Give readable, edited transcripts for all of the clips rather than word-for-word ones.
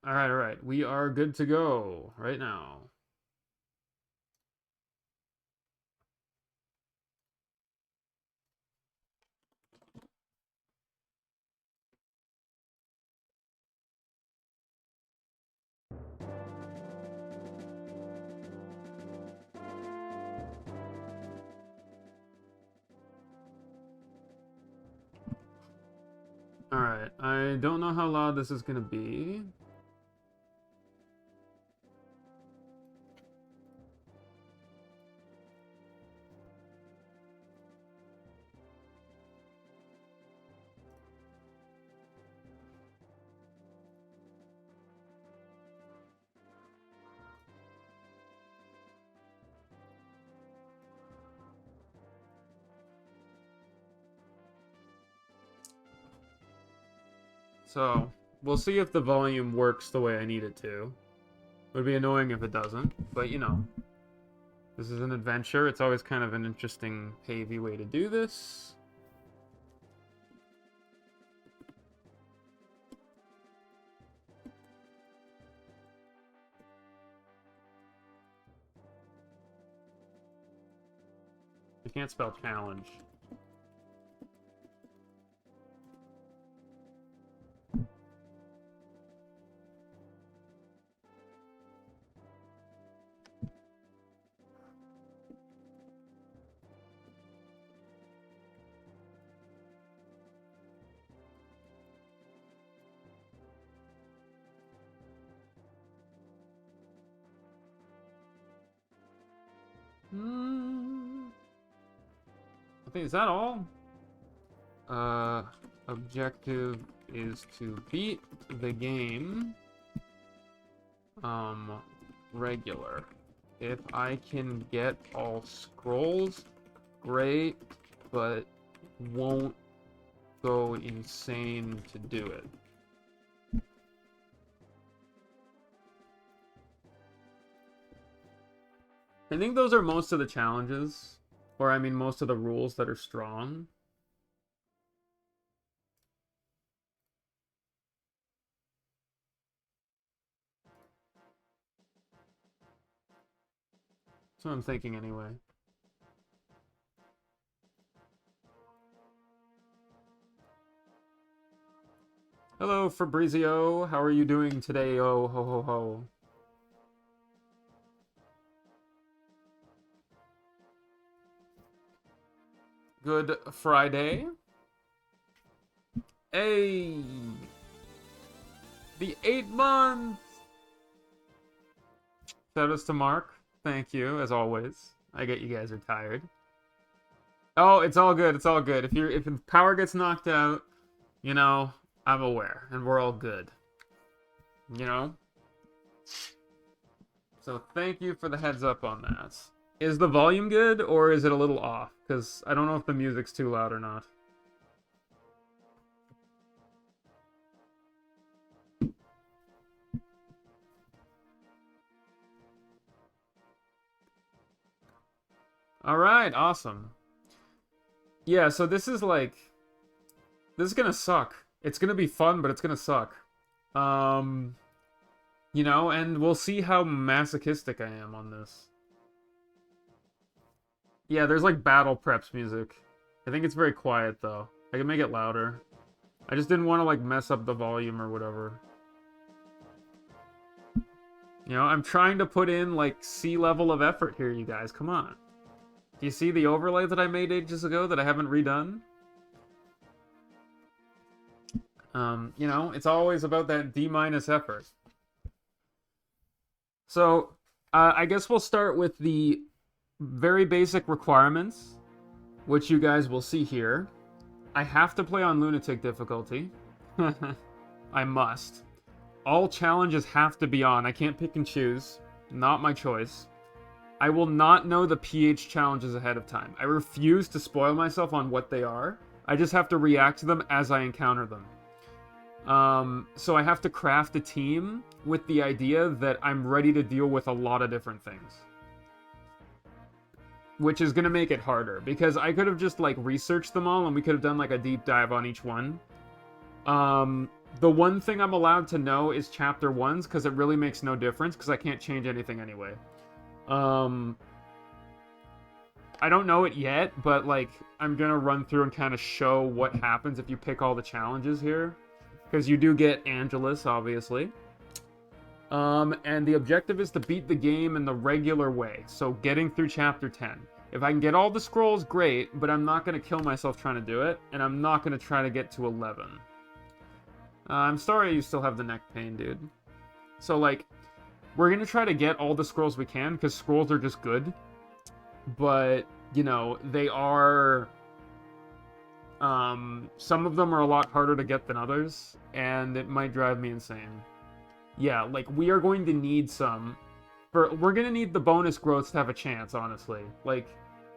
Alright, alright. We are good to go right now. Alright, I don't know how loud this is gonna be. So, we'll see if the volume works the way I need it to. Would be annoying if it doesn't, but you know. This is an adventure. It's always kind of an interesting, pavey way to do this. You can't spell challenge. I think, is that all? Objective is to beat the game, regular. If I can get all scrolls, great, but won't go insane to do it. I think those are most of the challenges, or I mean most of the rules that are strong. That's what I'm thinking anyway. Hello, Fabrizio. How are you doing today? Oh, ho, ho, ho. Good Friday. Hey! The 8 months! Shoutouts to Mark. Thank you, as always. I get you guys are tired. Oh, it's all good. It's all good. If the power gets knocked out, you know, I'm aware, and we're all good. You know? So thank you for the heads up on that. Is the volume good, or is it a little off? Because I don't know if the music's too loud or not. Alright, awesome. Yeah, so this is like... This is gonna suck. It's gonna be fun, but it's gonna suck. You know, and we'll see how masochistic I am on this. Yeah, there's like battle preps music. I think it's very quiet, though. I can make it louder. I just didn't want to, like, mess up the volume or whatever. You know, I'm trying to put in, like, C level of effort here, you guys. Come on. Do you see the overlay that I made ages ago that I haven't redone? You know, it's always about that D- effort. So, I guess we'll start with the very basic requirements, which you guys will see here. I have to play on Lunatic difficulty. I must. All challenges have to be on. I can't pick and choose. Not my choice. I will not know the PH challenges ahead of time. I refuse to spoil myself on what they are. I just have to react to them as I encounter them. So I have to craft a team with the idea that I'm ready to deal with a lot of different things. Which is going to make it harder, because I could have just, like, researched them all, and we could have done, like, a deep dive on each one. The one thing I'm allowed to know is chapter 1s, because it really makes no difference, because I can't change anything anyway. I don't know it yet, but, like, I'm gonna run through and kind of show what happens if you pick all the challenges here. Because you do get Angelus, obviously. And the objective is to beat the game in the regular way, so getting through chapter 10. If I can get all the scrolls, great, but I'm not gonna kill myself trying to do it, and I'm not gonna try to get to 11. I'm sorry you still have the neck pain, dude. So, like, we're gonna try to get all the scrolls we can, because scrolls are just good. But, you know, they are... some of them are a lot harder to get than others, and it might drive me insane. Yeah, like, we are going to need some... We're gonna need the bonus growths to have a chance, honestly. Like,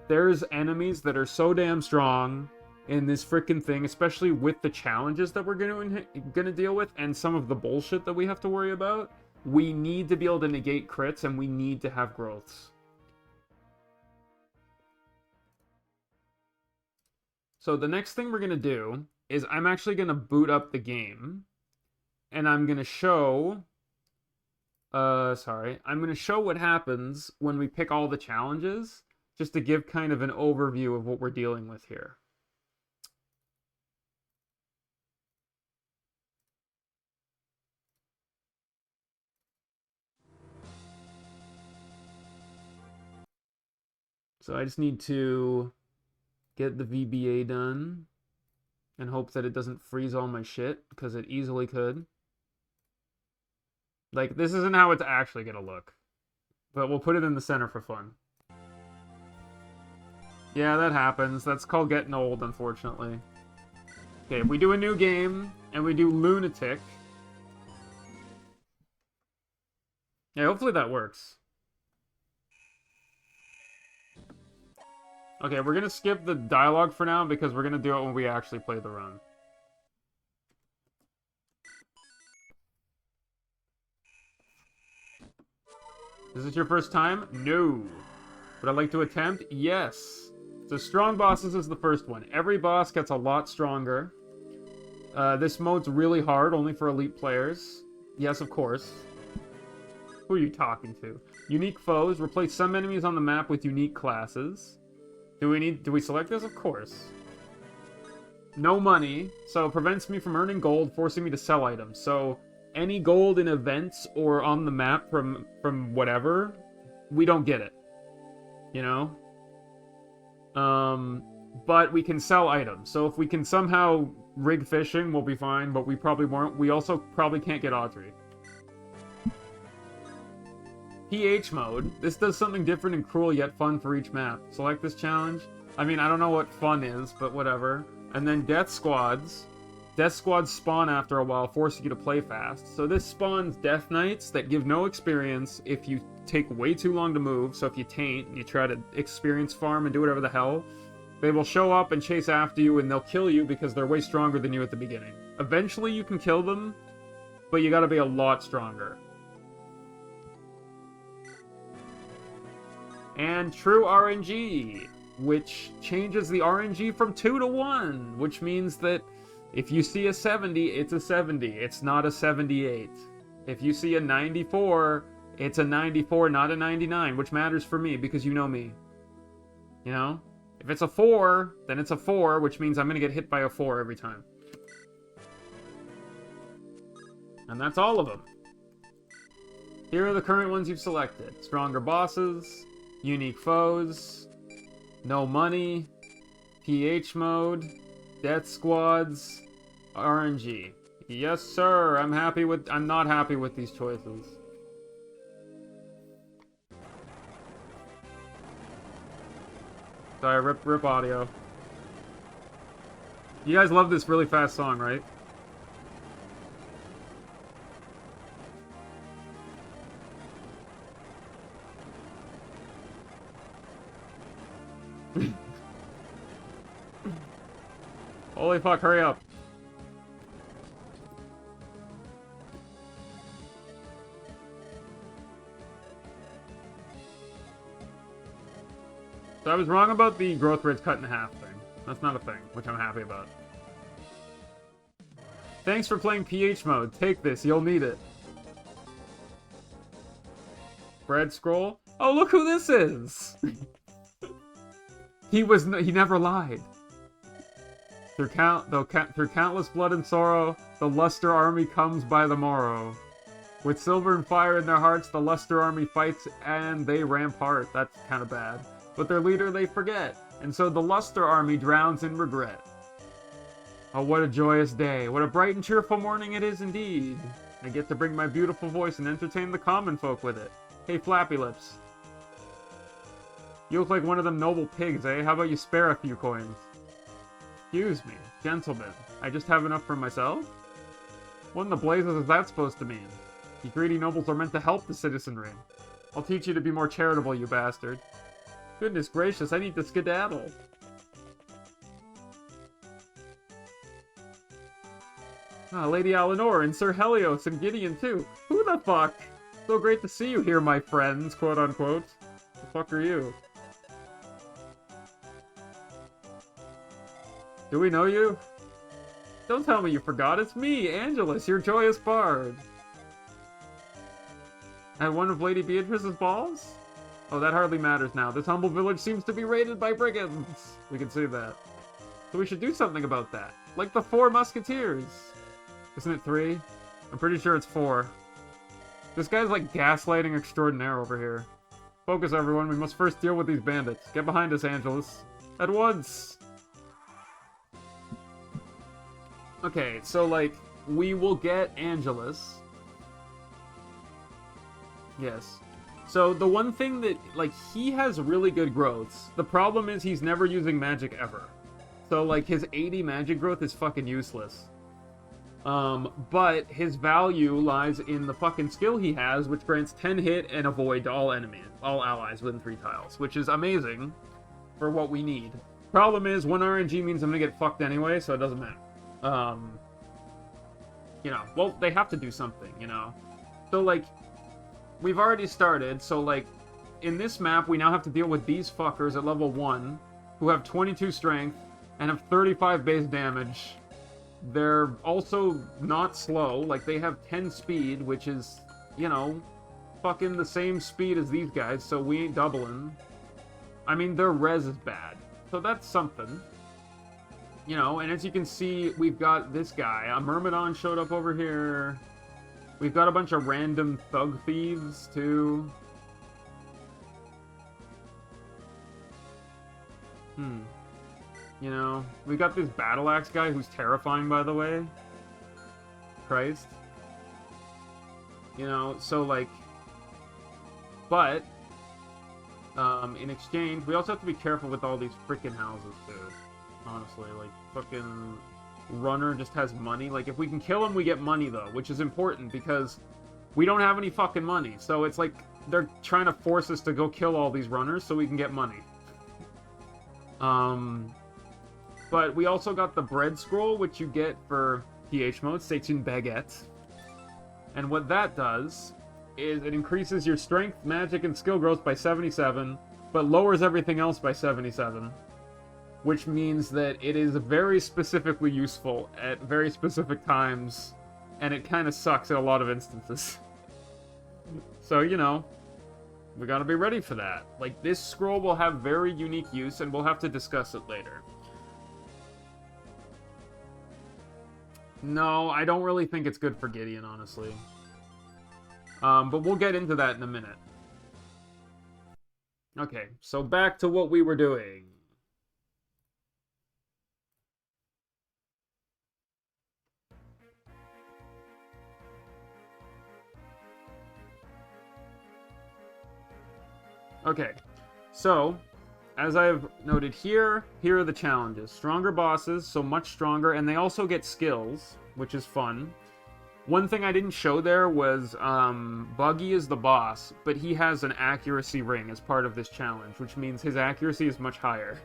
there's enemies that are so damn strong in this freaking thing, especially with the challenges that we're gonna deal with, and some of the bullshit that we have to worry about. We need to be able to negate crits, and we need to have growths. So the next thing we're gonna do is I'm actually gonna boot up the game, and I'm gonna show... I'm gonna show what happens when we pick all the challenges, just to give kind of an overview of what we're dealing with here. So I just need to get the VBA done and hope that it doesn't freeze all my shit, because it easily could. Like, this isn't how it's actually gonna look, but we'll put it in the center for fun. Yeah, that happens. That's called getting old, unfortunately. Okay, if we do a new game, and we do Lunatic... Yeah, hopefully that works. Okay, we're gonna skip the dialogue for now, because we're gonna do it when we actually play the run. Is this your first time? No. Would I like to attempt? Yes. So strong bosses is the first one. Every boss gets a lot stronger. This mode's really hard, only for elite players. Yes, of course. Who are you talking to? Unique foes. Replace some enemies on the map with unique classes. Do we select this? Of course. No money, so it prevents me from earning gold, forcing me to sell items. So any gold in events or on the map from whatever, we don't get it. You know? But we can sell items. So if we can somehow rig fishing, we'll be fine, but we probably won't. We also probably can't get Audrey. PH mode. This does something different and cruel yet fun for each map. Select this challenge. I mean, I don't know what fun is, but whatever. And then death squads. Death squads spawn after a while, forcing you to play fast. So this spawns death knights that give no experience if you take way too long to move. So if you taint, you try to experience farm and do whatever the hell, they will show up and chase after you, and they'll kill you because they're way stronger than you at the beginning. Eventually you can kill them, but you gotta be a lot stronger. And true RNG, which changes the RNG from 2 to 1, which means that if you see a 70, it's a 70. It's not a 78. If you see a 94, it's a 94, not a 99, which matters for me because you know me. You know? If it's a 4, then it's a 4, which means I'm going to get hit by a 4 every time. And that's all of them. Here are the current ones you've selected. Stronger bosses, unique foes, no money, PH mode, death squads, RNG. Yes, sir. I'm not happy with these choices. Sorry, rip audio. You guys love this really fast song, right? Holy fuck, hurry up. So I was wrong about the growth rates cut in half thing. That's not a thing, which I'm happy about. Thanks for playing PH mode. Take this, you'll need it. Bread scroll. Oh, look who this is! He never lied. Through countless blood and sorrow, the Luster army comes by the morrow. With silver and fire in their hearts, the Luster army fights and they rampart. That's kind of bad. But their leader they forget, and so the Luster army drowns in regret. Oh, what a joyous day. What a bright and cheerful morning it is indeed. I get to bring my beautiful voice and entertain the common folk with it. Hey, Flappy Lips. You look like one of them noble pigs, eh? How about you spare a few coins? Excuse me, gentlemen. I just have enough for myself? What in the blazes is that supposed to mean? You greedy nobles are meant to help the citizenry. I'll teach you to be more charitable, you bastard. Goodness gracious, I need to skedaddle. Lady Alinor and Sir Helios and Gideon too. Who the fuck? So great to see you here, my friends, quote unquote. The fuck are you? Do we know you? Don't tell me you forgot. It's me, Angelus, your joyous bard. At one of Lady Beatrice's balls? Oh, that hardly matters now. This humble village seems to be raided by brigands. We can see that. So we should do something about that. Like the 4 Musketeers. Isn't it 3? I'm pretty sure it's 4. This guy's like gaslighting extraordinaire over here. Focus, everyone. We must first deal with these bandits. Get behind us, Angelus. At once! Okay, so, like, we will get Angelus. Yes. So, the one thing that, like, he has really good growths. The problem is he's never using magic ever. So, like, his 80 magic growth is fucking useless. But his value lies in the fucking skill he has, which grants 10 hit and avoid to all allies within 3 tiles, which is amazing for what we need. Problem is, 1 RNG means I'm gonna get fucked anyway, so it doesn't matter. You know, well, they have to do something, you know? So, like, we've already started, so, like, in this map, we now have to deal with these fuckers at level 1, who have 22 strength, and have 35 base damage. They're also not slow, like, they have 10 speed, which is, you know, fucking the same speed as these guys, so we ain't doubling. I mean, their res is bad, so that's something. You know, and as you can see, we've got this guy. A Myrmidon showed up over here. We've got a bunch of random thug thieves, too. You know, we got this battle axe guy who's terrifying, by the way. Christ. You know, so, like... But, in exchange, we also have to be careful with all these freaking houses, too. Honestly, like, fucking Runner just has money. Like, if we can kill him, we get money, though, which is important, because we don't have any fucking money. So it's like, they're trying to force us to go kill all these runners so we can get money. But we also got the bread scroll, which you get for PH mode, stay tuned baguette. And what that does is it increases your strength, magic, and skill growth by 77, but lowers everything else by 77. Which means that it is very specifically useful at very specific times, and it kind of sucks in a lot of instances. So, you know, we gotta be ready for that. Like, this scroll will have very unique use, and we'll have to discuss it later. No, I don't really think it's good for Gideon, honestly. But we'll get into that in a minute. Okay, so back to what we were doing. Okay, so, as I've noted here are the challenges. Stronger bosses, so much stronger, and they also get skills, which is fun. One thing I didn't show there was, Buggy is the boss, but he has an accuracy ring as part of this challenge, which means his accuracy is much higher.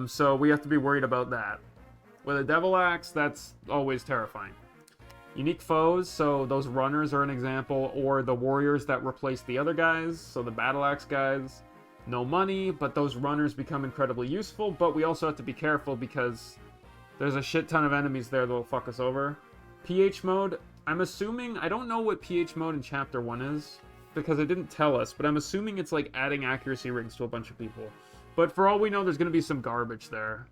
So we have to be worried about that. With a Devil Axe, that's always terrifying. Unique foes, so those runners are an example, or the warriors that replace the other guys, so the Battle Axe guys. No money, but those runners become incredibly useful, but we also have to be careful because There's a shit ton of enemies there that'll fuck us over. PH mode, I'm assuming... I don't know what PH mode in Chapter 1 is, because it didn't tell us, but I'm assuming it's like adding accuracy rings to a bunch of people. But for all we know, there's going to be some garbage there.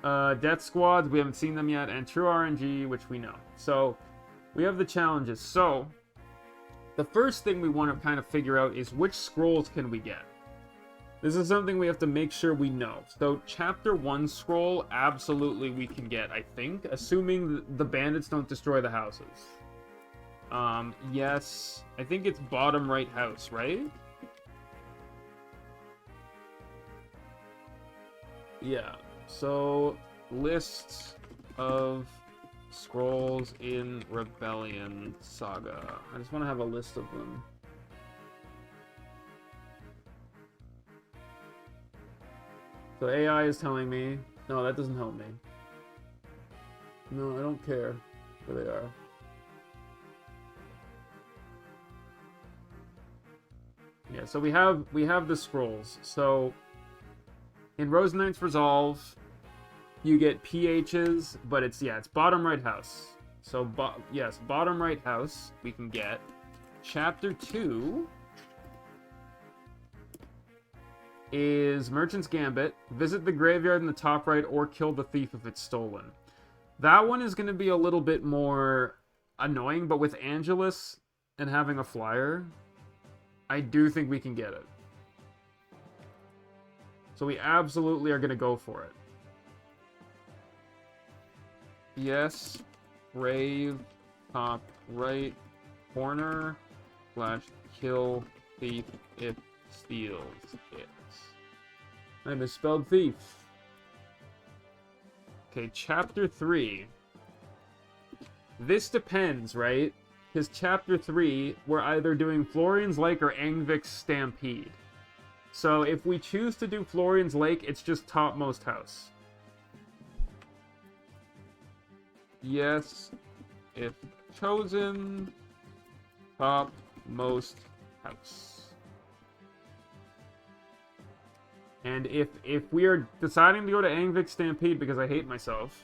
Death Squads, we haven't seen them yet, and True RNG, which we know. So, we have the challenges. So, the first thing we want to kind of figure out is which scrolls can we get. This is something we have to make sure we know. So, Chapter 1 scroll, absolutely we can get, I think, assuming the bandits don't destroy the houses. Yes, I think it's bottom right house, right? Yeah, so list of scrolls in Rebellion Saga. I just want to have a list of them. So AI is telling me... No, that doesn't help me. No, I don't care where they are. Yeah, so we have the scrolls. So in Rose Knight's Resolve, you get PHs, but it's bottom right house. So yes, bottom right house we can get. Chapter 2 is Merchant's Gambit. Visit the graveyard in the top right or kill the thief if it's stolen. That one is going to be a little bit more annoying, but with Angelus and having a flyer, I do think we can get it. So we absolutely are going to go for it. Yes, Brave, top right corner, / kill thief if steals it. I misspelled thief. Okay, Chapter 3. This depends, right? Because Chapter 3, we're either doing Florian's Lake or Angvik's Stampede. So if we choose to do Florian's Lake, it's just topmost house. Yes, if chosen, topmost house. And if we are deciding to go to Angvik's Stampede because I hate myself,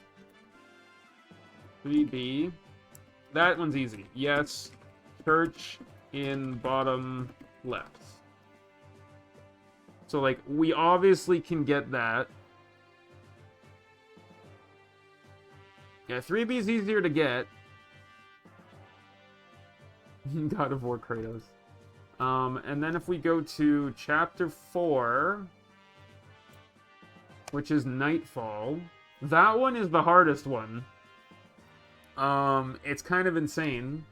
3B, that one's easy. Yes, church in bottom left. So, like, we obviously can get that. Yeah, 3B is easier to get. God of War Kratos. And then if we go to Chapter 4, which is Nightfall, that one is the hardest one. It's kind of insane.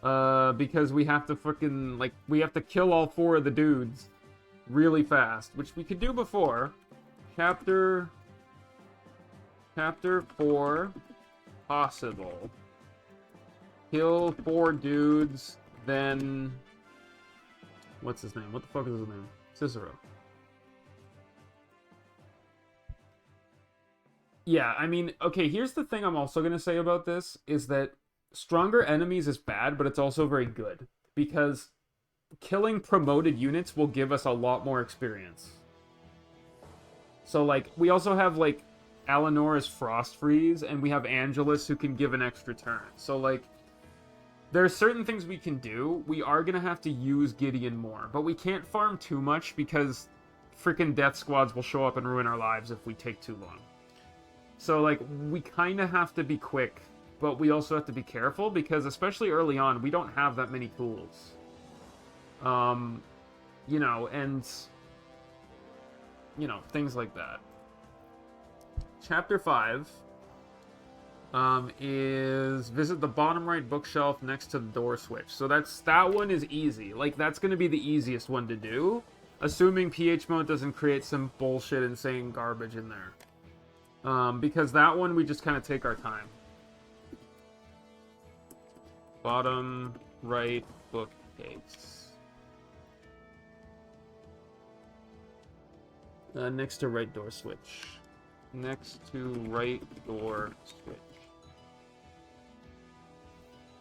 Because we have to fucking, like, we have to kill all 4 of the dudes really fast, which we could do before. Chapter 4, possible. Kill 4 dudes, then... What's his name? What the fuck is his name? Cicero. Yeah, I mean, okay, here's the thing I'm also going to say about this, is that stronger enemies is bad, but it's also very good. Because killing promoted units will give us a lot more experience. So, like, we also have, like, Eleanor's Frost Freeze, and we have Angelus who can give an extra turn. So, like, there are certain things we can do. We are going to have to use Gideon more, but we can't farm too much because freaking death squads will show up and ruin our lives if we take too long. So, like, we kind of have to be quick, but we also have to be careful because, especially early on, we don't have that many tools. You know, and, you know, things like that. Chapter 5 is visit the bottom right bookshelf next to the door switch. So that one is easy. Like, that's going to be the easiest one to do, assuming PH mode doesn't create some bullshit insane garbage in there. Because that one we just kind of take our time. Bottom right bookcase. Next to right door switch. Next to right door switch.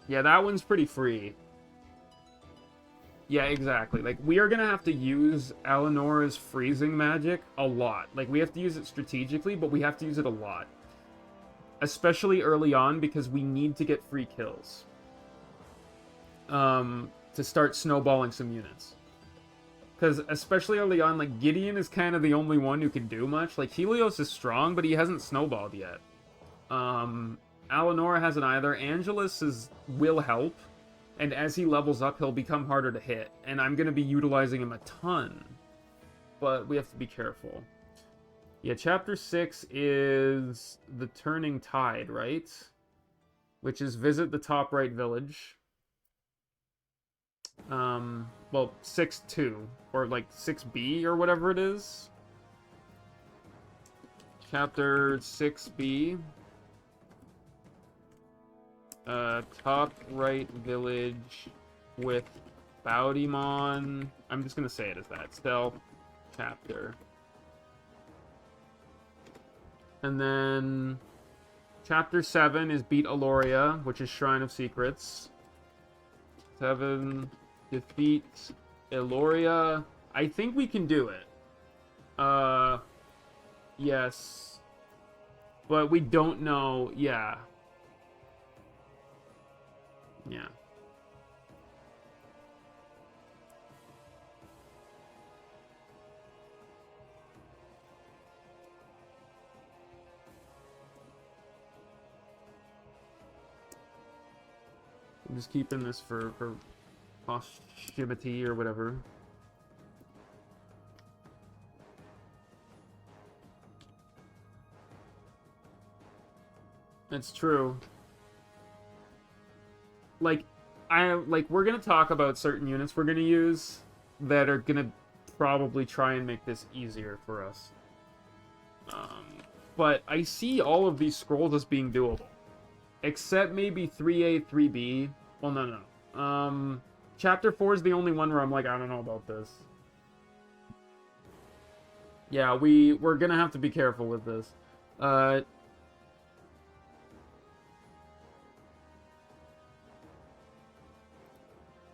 Yeah, that one's pretty free. Yeah, exactly. Like, we are gonna have to use Eleanor's freezing magic a lot. Like, we have to use it strategically, but we have to use it a lot. Especially early on, because we need to get free kills. To start snowballing some units. Because especially early on, like, Gideon is kind of the only one who can do much. Like, Helios is strong, but he hasn't snowballed yet. Eleanor hasn't either. Angelus will help. And as he levels up, he'll become harder to hit. And I'm going to be utilizing him a ton. But we have to be careful. Yeah, Chapter 6 is the Turning Tide, right? Which is visit the top right village. Well, 6-2. Or like 6B or whatever it is. Chapter 6B. Top right village with Baudimon. I'm just gonna say it as that. Stealth chapter. And then chapter 7 is beat Aloria, which is Shrine of Secrets. 7 defeat Eloria. I think we can do it. Yes. But we don't know. Yeah. Yeah. I'm just keeping this for posterity or whatever. It's true. Like, we're gonna talk about certain units we're gonna use that are gonna probably try and make this easier for us. But I see all of these scrolls as being doable. Except maybe 3A, 3B. Well, no. Chapter 4 is the only one where I'm like, I don't know about this. Yeah, we're gonna have to be careful with this.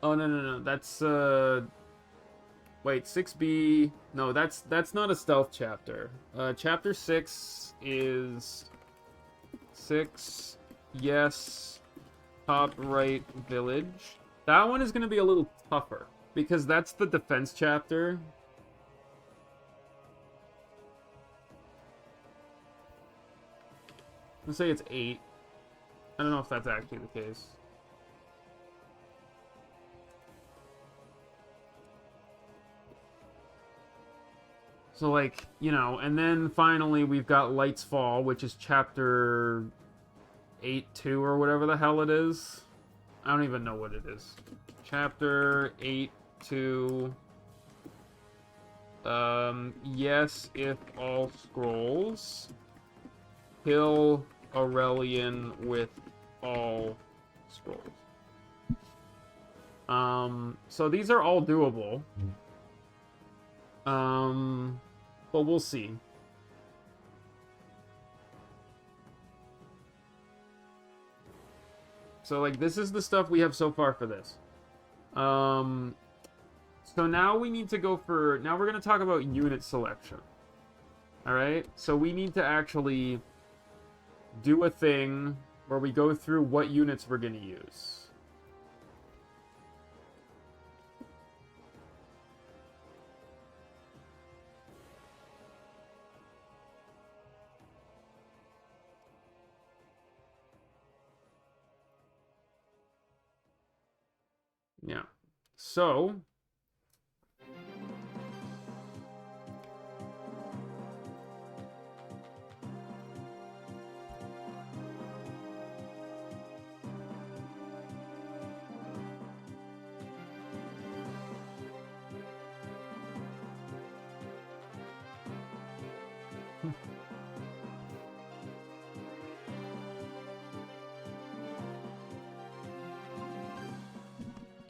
Oh, no. That's, wait, 6B... No, that's not a stealth chapter. Chapter 6 is... 6... Yes... Top right village. That one is going to be a little tougher, because that's the defense chapter. Let's say it's 8. I don't know if that's actually the case. So, like, you know, and then finally we've got Light's Fall, which is chapter 8-2 or whatever the hell it is. I don't even know what it is. Chapter 8-2. Yes, if all scrolls. Kill Aurelian with all scrolls. So these are all doable. But we'll see. So, like, this is the stuff we have so far for this. So now we need to go for... Now we're going to talk about unit selection. Alright? So we need to actually do a thing where we go through what units we're going to use. Yeah. So...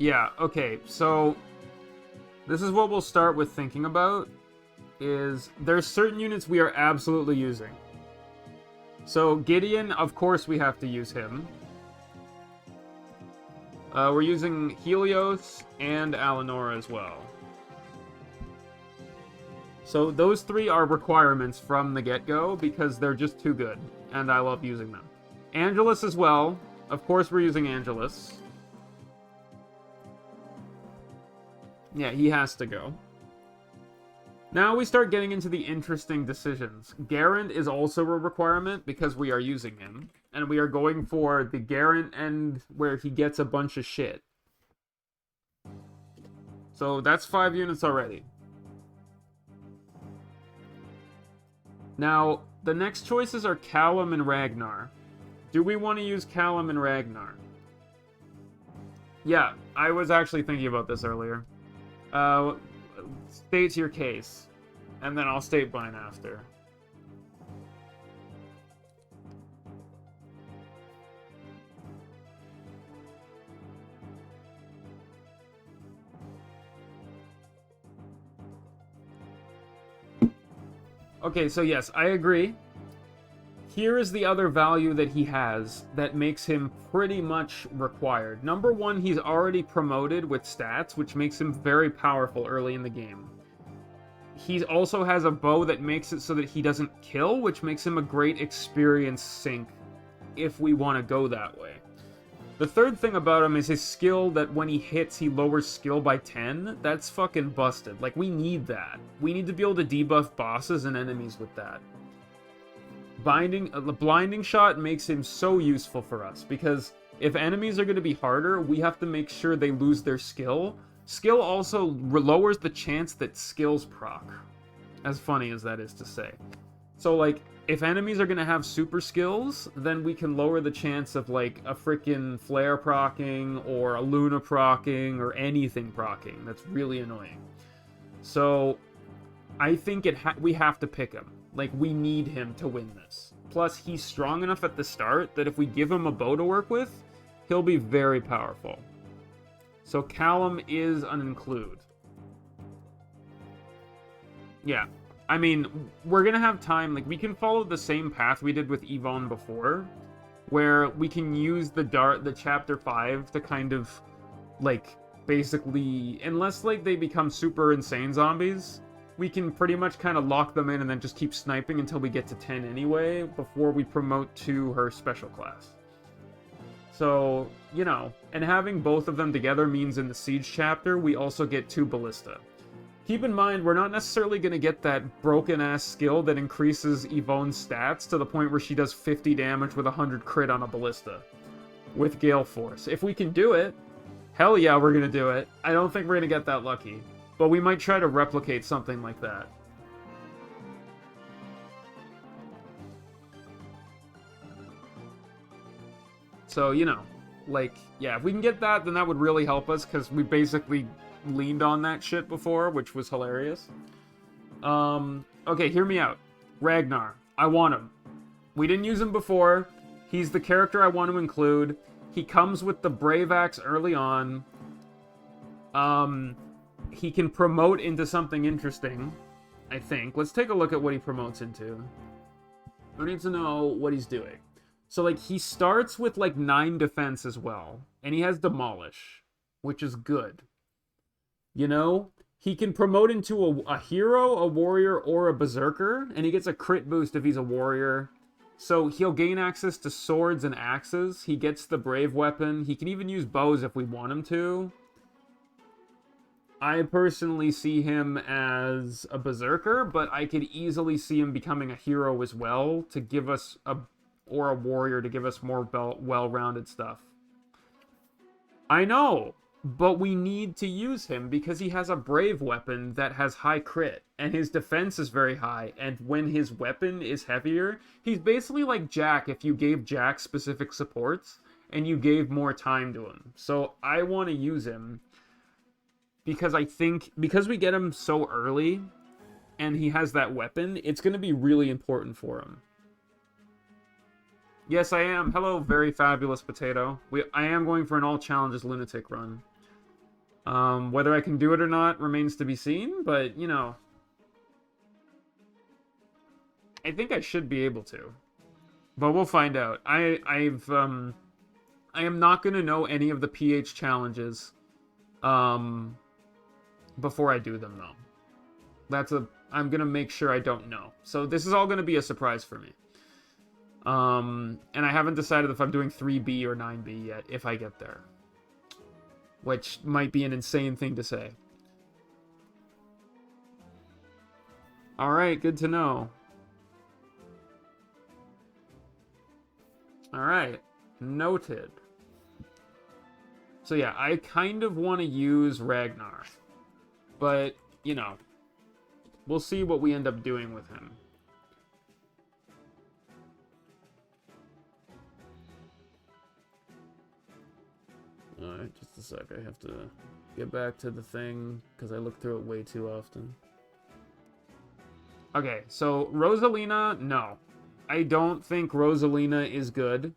Yeah, okay, so this is what we'll start with thinking about, is there's certain units we are absolutely using. So Gideon, of course we have to use him. We're using Helios and Alinora as well. So those three are requirements from the get-go because they're just too good, and I love using them. Angelus as well. Of course we're using Angelus. Yeah, he has to go. Now we start getting into the interesting decisions. Garant is also a requirement because we are using him. And we are going for the Garant end where he gets a bunch of shit. So that's 5 units already. Now, the next choices are Callum and Ragnar. Do we want to use Callum and Ragnar? Yeah, I was actually thinking about this earlier. State your case, and then I'll state mine after. Okay, so yes, I agree. Here is the other value that he has that makes him pretty much required. Number one, he's already promoted with stats, which makes him very powerful early in the game. He also has a bow that makes it so that he doesn't kill, which makes him a great experience sink if we want to go that way. The third thing about him is his skill that when he hits, he lowers skill by 10. That's fucking busted. Like, we need that. We need to be able to debuff bosses and enemies with that. The blinding shot makes him so useful for us, because if enemies are going to be harder, we have to make sure they lose their skill. Skill also lowers the chance that skills proc. As funny as that is to say. So, like, if enemies are going to have super skills, then we can lower the chance of, like, a freaking flare proccing, or a Luna proccing, or anything proccing. That's really annoying. So, I think we have to pick him. Like, we need him to win this. Plus, he's strong enough at the start that if we give him a bow to work with, he'll be very powerful. So Callum is an include. Yeah. I mean, we're gonna have time. Like, we can follow the same path we did with Yvonne before, where we can use the chapter 5 to kind of, like, basically, unless, like, they become super insane zombies, we can pretty much kind of lock them in and then just keep sniping until we get to 10 anyway, before we promote to her special class. So, you know, and having both of them together means in the Siege chapter, we also get 2 Ballista. Keep in mind, we're not necessarily going to get that broken-ass skill that increases Yvonne's stats to the point where she does 50 damage with 100 crit on a Ballista with Gale Force. If we can do it, hell yeah, we're going to do it. I don't think we're going to get that lucky, but we might try to replicate something like that. So, you know, like, yeah, if we can get that, then that would really help us, because we basically leaned on that shit before, which was hilarious. Okay, hear me out. Ragnar. I want him. We didn't use him before. He's the character I want to include. He comes with the Brave Axe early on. He can promote into something interesting, I think. Let's take a look at what he promotes into. We need to know what he's doing. So, like, he starts with, like, 9 defense as well. And he has Demolish, which is good. You know? He can promote into a hero, a warrior, or a berserker. And he gets a crit boost if he's a warrior. So, he'll gain access to swords and axes. He gets the brave weapon. He can even use bows if we want him to. I personally see him as a berserker, but I could easily see him becoming a hero as well to give us or a warrior to give us more well-rounded stuff. I know, but we need to use him because he has a brave weapon that has high crit, and his defense is very high, and when his weapon is heavier, he's basically like Jack if you gave Jack specific supports, and you gave more time to him. So I want to use him, because I think, because we get him so early, and he has that weapon, it's going to be really important for him. Yes, I am. Hello, very fabulous potato. I am going for an all challenges lunatic run. Whether I can do it or not remains to be seen, but, you know, I think I should be able to. But we'll find out. I I am not going to know any of the PH challenges before I do them, though. I'm going to make sure I don't know. So this is all going to be a surprise for me. And I haven't decided if I'm doing 3B or 9B yet, if I get there. Which might be an insane thing to say. Alright, good to know. Alright, noted. So yeah, I kind of want to use Ragnar. But, you know, we'll see what we end up doing with him. Alright, just a sec. I have to get back to the thing, because I look through it way too often. Okay, so Rosalina, no. I don't think Rosalina is good.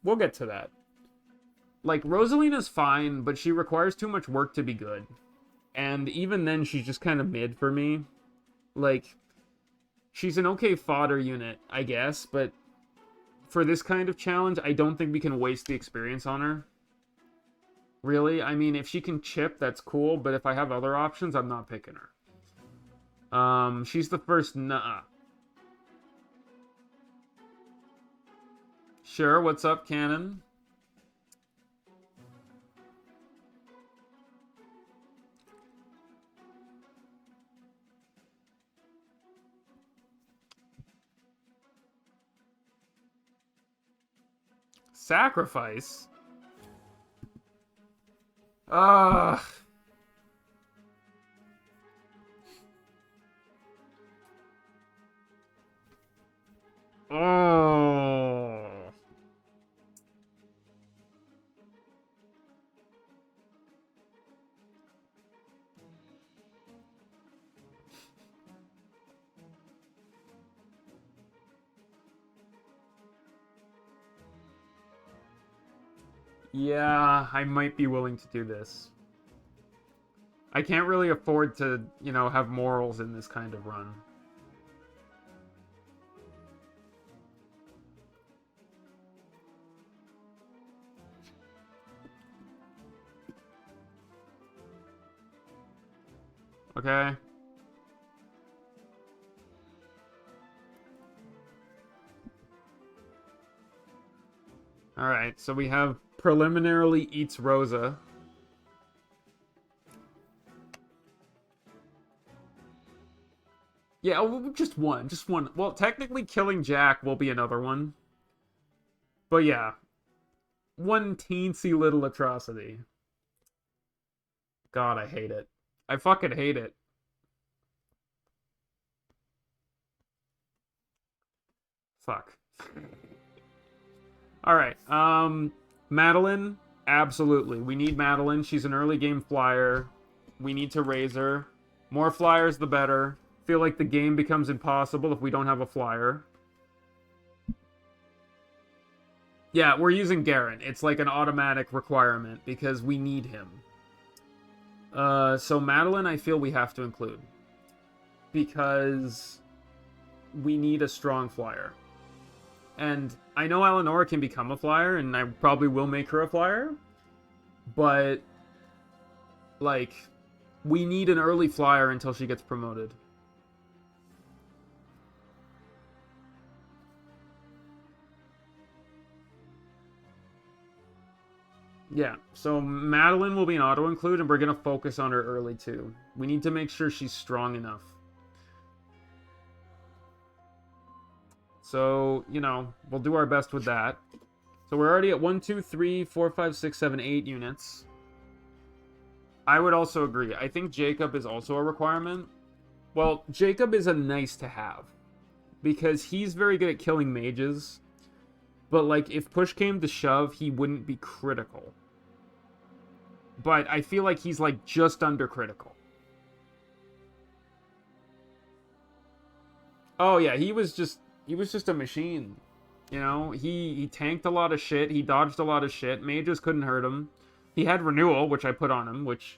We'll get to that. Like, Rosalina's fine, but she requires too much work to be good. And even then, she's just kind of mid for me. Like, she's an okay fodder unit, I guess, but for this kind of challenge, I don't think we can waste the experience on her. Really? I mean, if she can chip, that's cool, but if I have other options, I'm not picking her. She's the first nuh-uh. Sure, what's up, Cannon? Sacrifice? Ugh. Oh. Yeah, I might be willing to do this. I can't really afford to, you know, have morals in this kind of run. Okay. Alright, so we have preliminarily eats Rosa. Yeah, just one. Just one. Well, technically killing Jack will be another one. But yeah. One teensy little atrocity. God, I hate it. I fucking hate it. Fuck. Alright, Madeline, absolutely. We need Madeline. She's an early game flyer. We need to raise her. More flyers, the better. Feel like the game becomes impossible if we don't have a flyer. Yeah, we're using Garen. It's like an automatic requirement because we need him. So Madeline, I feel we have to include. Because we need a strong flyer. And I know Eleanor can become a flyer, and I probably will make her a flyer. But, like, we need an early flyer until she gets promoted. Yeah, so Madeline will be an auto-include, and we're going to focus on her early, too. We need to make sure she's strong enough. So, you know, we'll do our best with that. So we're already at 1, 2, 3, 4, 5, 6, 7, 8 units. I would also agree. I think Jacob is also a requirement. Well, Jacob is a nice to have. Because he's very good at killing mages. But, like, if push came to shove, he wouldn't be critical. But I feel like he's, like, just under critical. Oh, yeah, he was just a machine. You know, he tanked a lot of shit. He dodged a lot of shit. Mages couldn't hurt him. He had renewal, which I put on him, which,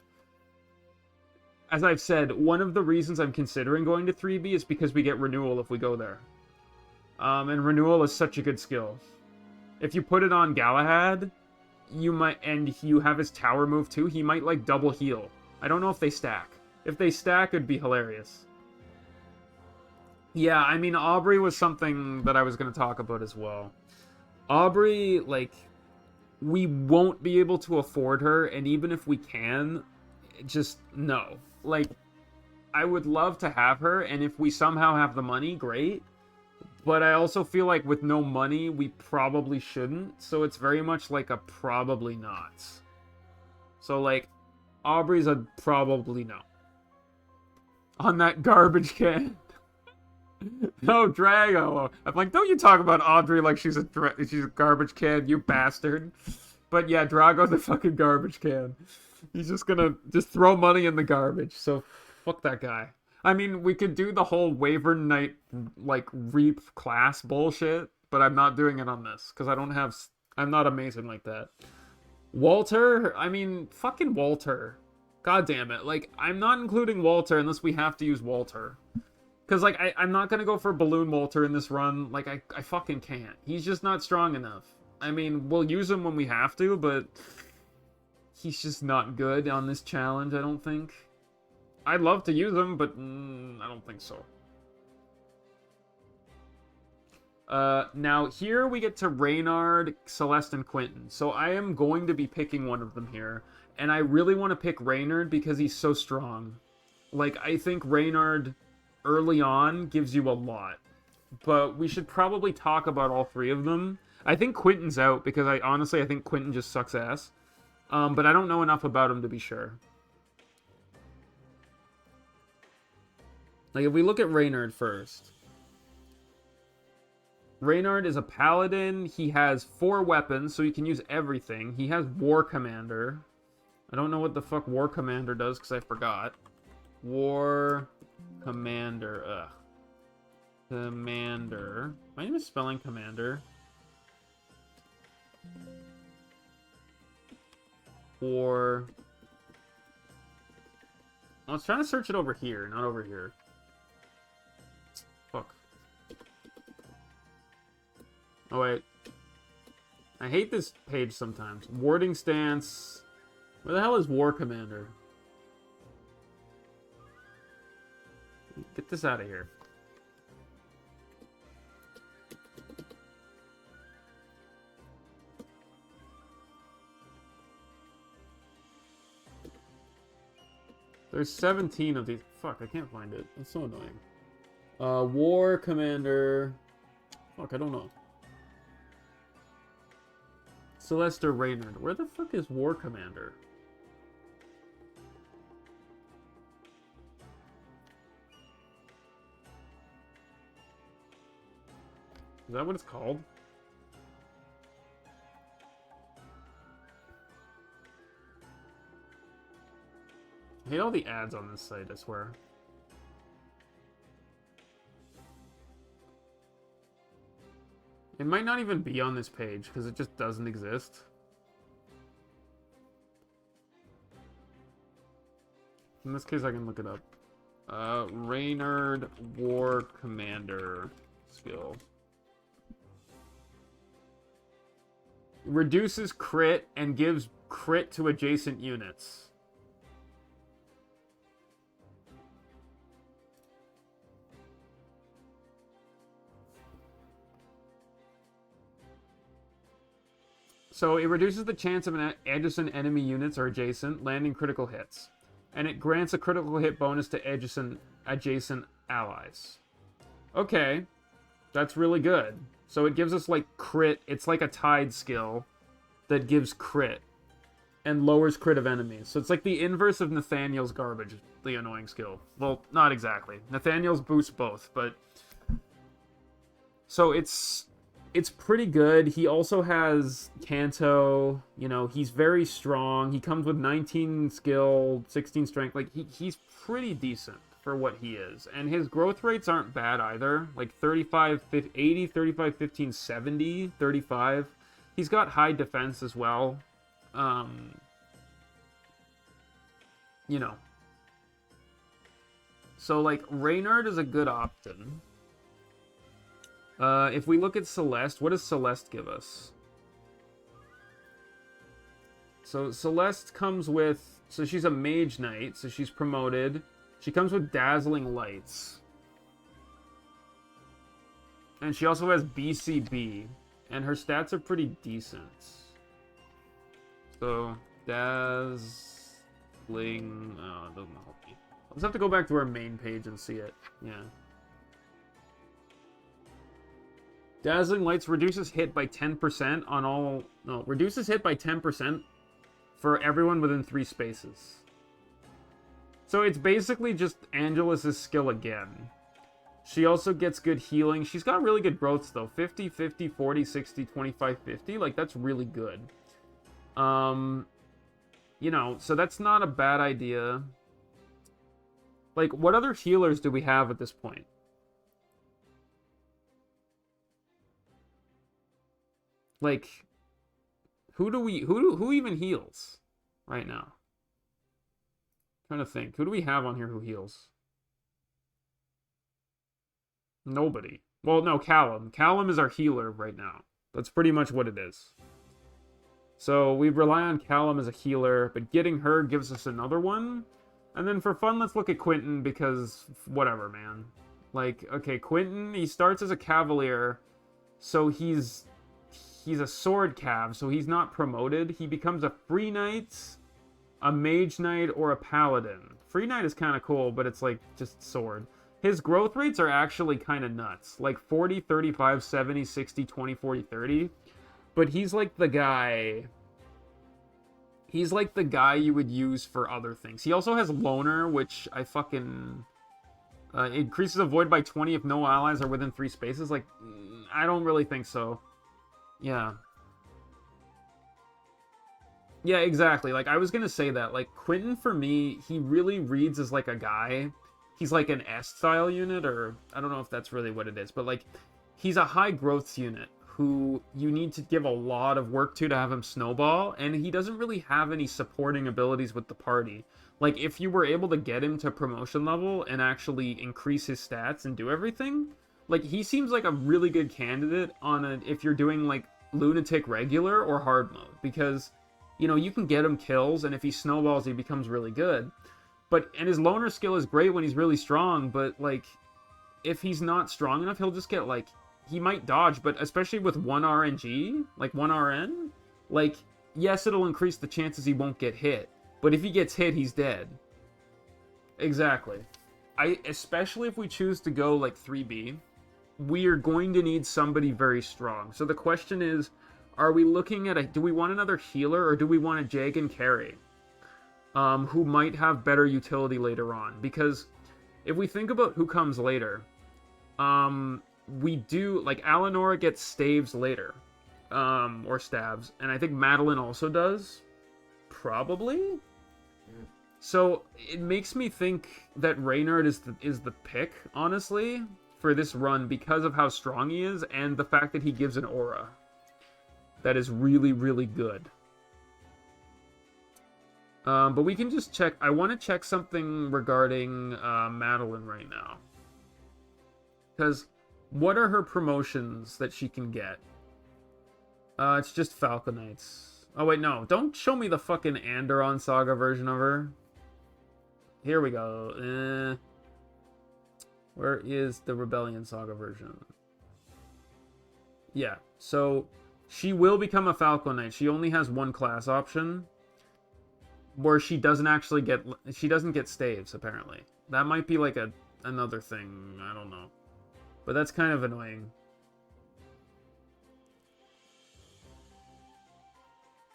as I've said, one of the reasons I'm considering going to 3B is because we get renewal if we go there. And renewal is such a good skill. If you put it on Galahad, you might, and you have his tower move too, he might, like, double heal. I don't know if they stack. If they stack, it'd be hilarious. Yeah, I mean, Aubrey was something that I was going to talk about as well. Aubrey, like, we won't be able to afford her, and even if we can, just no. Like, I would love to have her, and if we somehow have the money, great. But I also feel like with no money, we probably shouldn't, so it's very much like a probably not. So, like, Aubrey's a probably no. On that garbage can. No, Drago. I'm like, don't you talk about Audrey like she's a garbage can, you bastard. But yeah, Drago the fucking garbage can. He's just gonna throw money in the garbage. So fuck that guy. I mean, we could do the whole Wyvern Knight like reap class bullshit, but I'm not doing it on this because I'm not amazing like that. Walter, I mean, fucking Walter. God damn it. Like, I'm not including Walter unless we have to use Walter. Because, like, I'm not going to go for Balloon Walter in this run. Like, I fucking can't. He's just not strong enough. I mean, we'll use him when we have to, but he's just not good on this challenge, I don't think. I'd love to use him, but I don't think so. Now, here we get to Reynard, Celeste, and Quentin. So I am going to be picking one of them here. And I really want to pick Reynard because he's so strong. Like, I think Reynard early on gives you a lot. But we should probably talk about all three of them. I think Quentin's out because I think Quentin just sucks ass. But I don't know enough about him to be sure. Like, if we look at Reynard first. Reynard is a paladin. He has 4 weapons, so he can use everything. He has War Commander. I don't know what the fuck War Commander does, because I forgot. War Commander. Ugh. Commander. Am I even spelling Commander? Or... I was trying to search it over here, not over here. Fuck. Oh, wait. I hate this page sometimes. Warding stance. Where the hell is War Commander? Get this out of here. There's 17 of these. Fuck, I can't find it. That's so annoying. War Commander. Fuck, I don't know. Celeste or Reynard. Where the fuck is War Commander? Is that what it's called? I hate all the ads on this site, I swear. It might not even be on this page, because it just doesn't exist. In this case, I can look it up. Reynard War Commander skill. Reduces crit and gives crit to adjacent units. So it reduces the chance of an adjacent enemy units or adjacent landing critical hits. And it grants a critical hit bonus to adjacent allies. Okay. That's really good. So it gives us, like, crit. It's like a tied skill that gives crit and lowers crit of enemies. So it's like the inverse of Nathaniel's garbage, the annoying skill. Well, not exactly. Nathaniel's boosts both, but... So it's pretty good. He also has Kanto. You know, he's very strong. He comes with 19 skill, 16 strength. Like, he's pretty decent for what he is. And his growth rates aren't bad either. Like 35, 80, 35, 15, 70, 35. He's got high defense as well. You know. So, like, Reynard is a good option. If we look at Celeste, what does Celeste give us? So Celeste comes with... So she's a Mage Knight, so she's promoted. She comes with Dazzling Lights. And she also has BCB. And her stats are pretty decent. So, Dazzling... Oh, it doesn't help me. I'll just have to go back to our main page and see it. Yeah. Dazzling Lights reduces hit by 10% on all... No, reduces hit by 10% for everyone within 3 spaces. So it's basically just Angelus's skill again. She also gets good healing. She's got really good growths, though. 50, 50, 40, 60, 25, 50. Like, that's really good. You know, so that's not a bad idea. Like, what other healers do we have at this point? Like, who even heals right now? I'm trying to think. Who do we have on here who heals? Nobody. Well, no, Callum. Callum is our healer right now. That's pretty much what it is. So we rely on Callum as a healer, but getting her gives us another one. And then for fun, let's look at Quentin because whatever, man. Like, okay, Quentin, he starts as a Cavalier, so he's a Sword Cav, so he's not promoted. He becomes a Free Knight, a Mage Knight, or a Paladin. Free Knight is kind of cool, but it's like just sword. His growth rates are actually kind of nuts. Like 40, 35, 70, 60, 20, 40, 30. But he's like the guy... He's like the guy you would use for other things. He also has Loner, which I fucking... increases a void by 20 if no allies are within 3 spaces. Like, I don't really think so. Yeah. Yeah, exactly. Like, I was gonna say that. Like, Quentin, for me, he really reads as, like, a guy. He's, like, an S-style unit, or... I don't know if that's really what it is. But, like, he's a high-growth unit who you need to give a lot of work to have him snowball, and he doesn't really have any supporting abilities with the party. Like, if you were able to get him to promotion level and actually increase his stats and do everything, like, he seems like a really good candidate on a, if you're doing, like, Lunatic regular or hard mode, because, you know, you can get him kills, and if he snowballs, he becomes really good. But, and his loner skill is great when he's really strong, but, like, if he's not strong enough, he'll just get, like, he might dodge, but especially with 1 RNG, like 1 RN, like, yes, it'll increase the chances he won't get hit, but if he gets hit, he's dead. Exactly. Especially if we choose to go, like, 3B, we are going to need somebody very strong. So the question is, are we looking at do we want another healer, or do we want a Jagan carry? Who might have better utility later on, because if we think about who comes later, we do, like, Alanora gets staves later, or stabs, and I think Madeline also does, probably? So, it makes me think that Reynard is the pick, honestly, for this run, because of how strong he is, and the fact that he gives an aura that is really, really good. But we can just check, I want to check something regarding Madeline right now. Because... what are her promotions that she can get? It's just Falconites. Oh, wait, no. Don't show me the fucking Anderon Saga version of her. Here we go. Where is the Rebellion Saga version? Yeah, so she will become a Falconite. She only has 1 class option, where she doesn't actually get... she doesn't get staves, apparently. That might be, like, another thing. I don't know. But that's kind of annoying.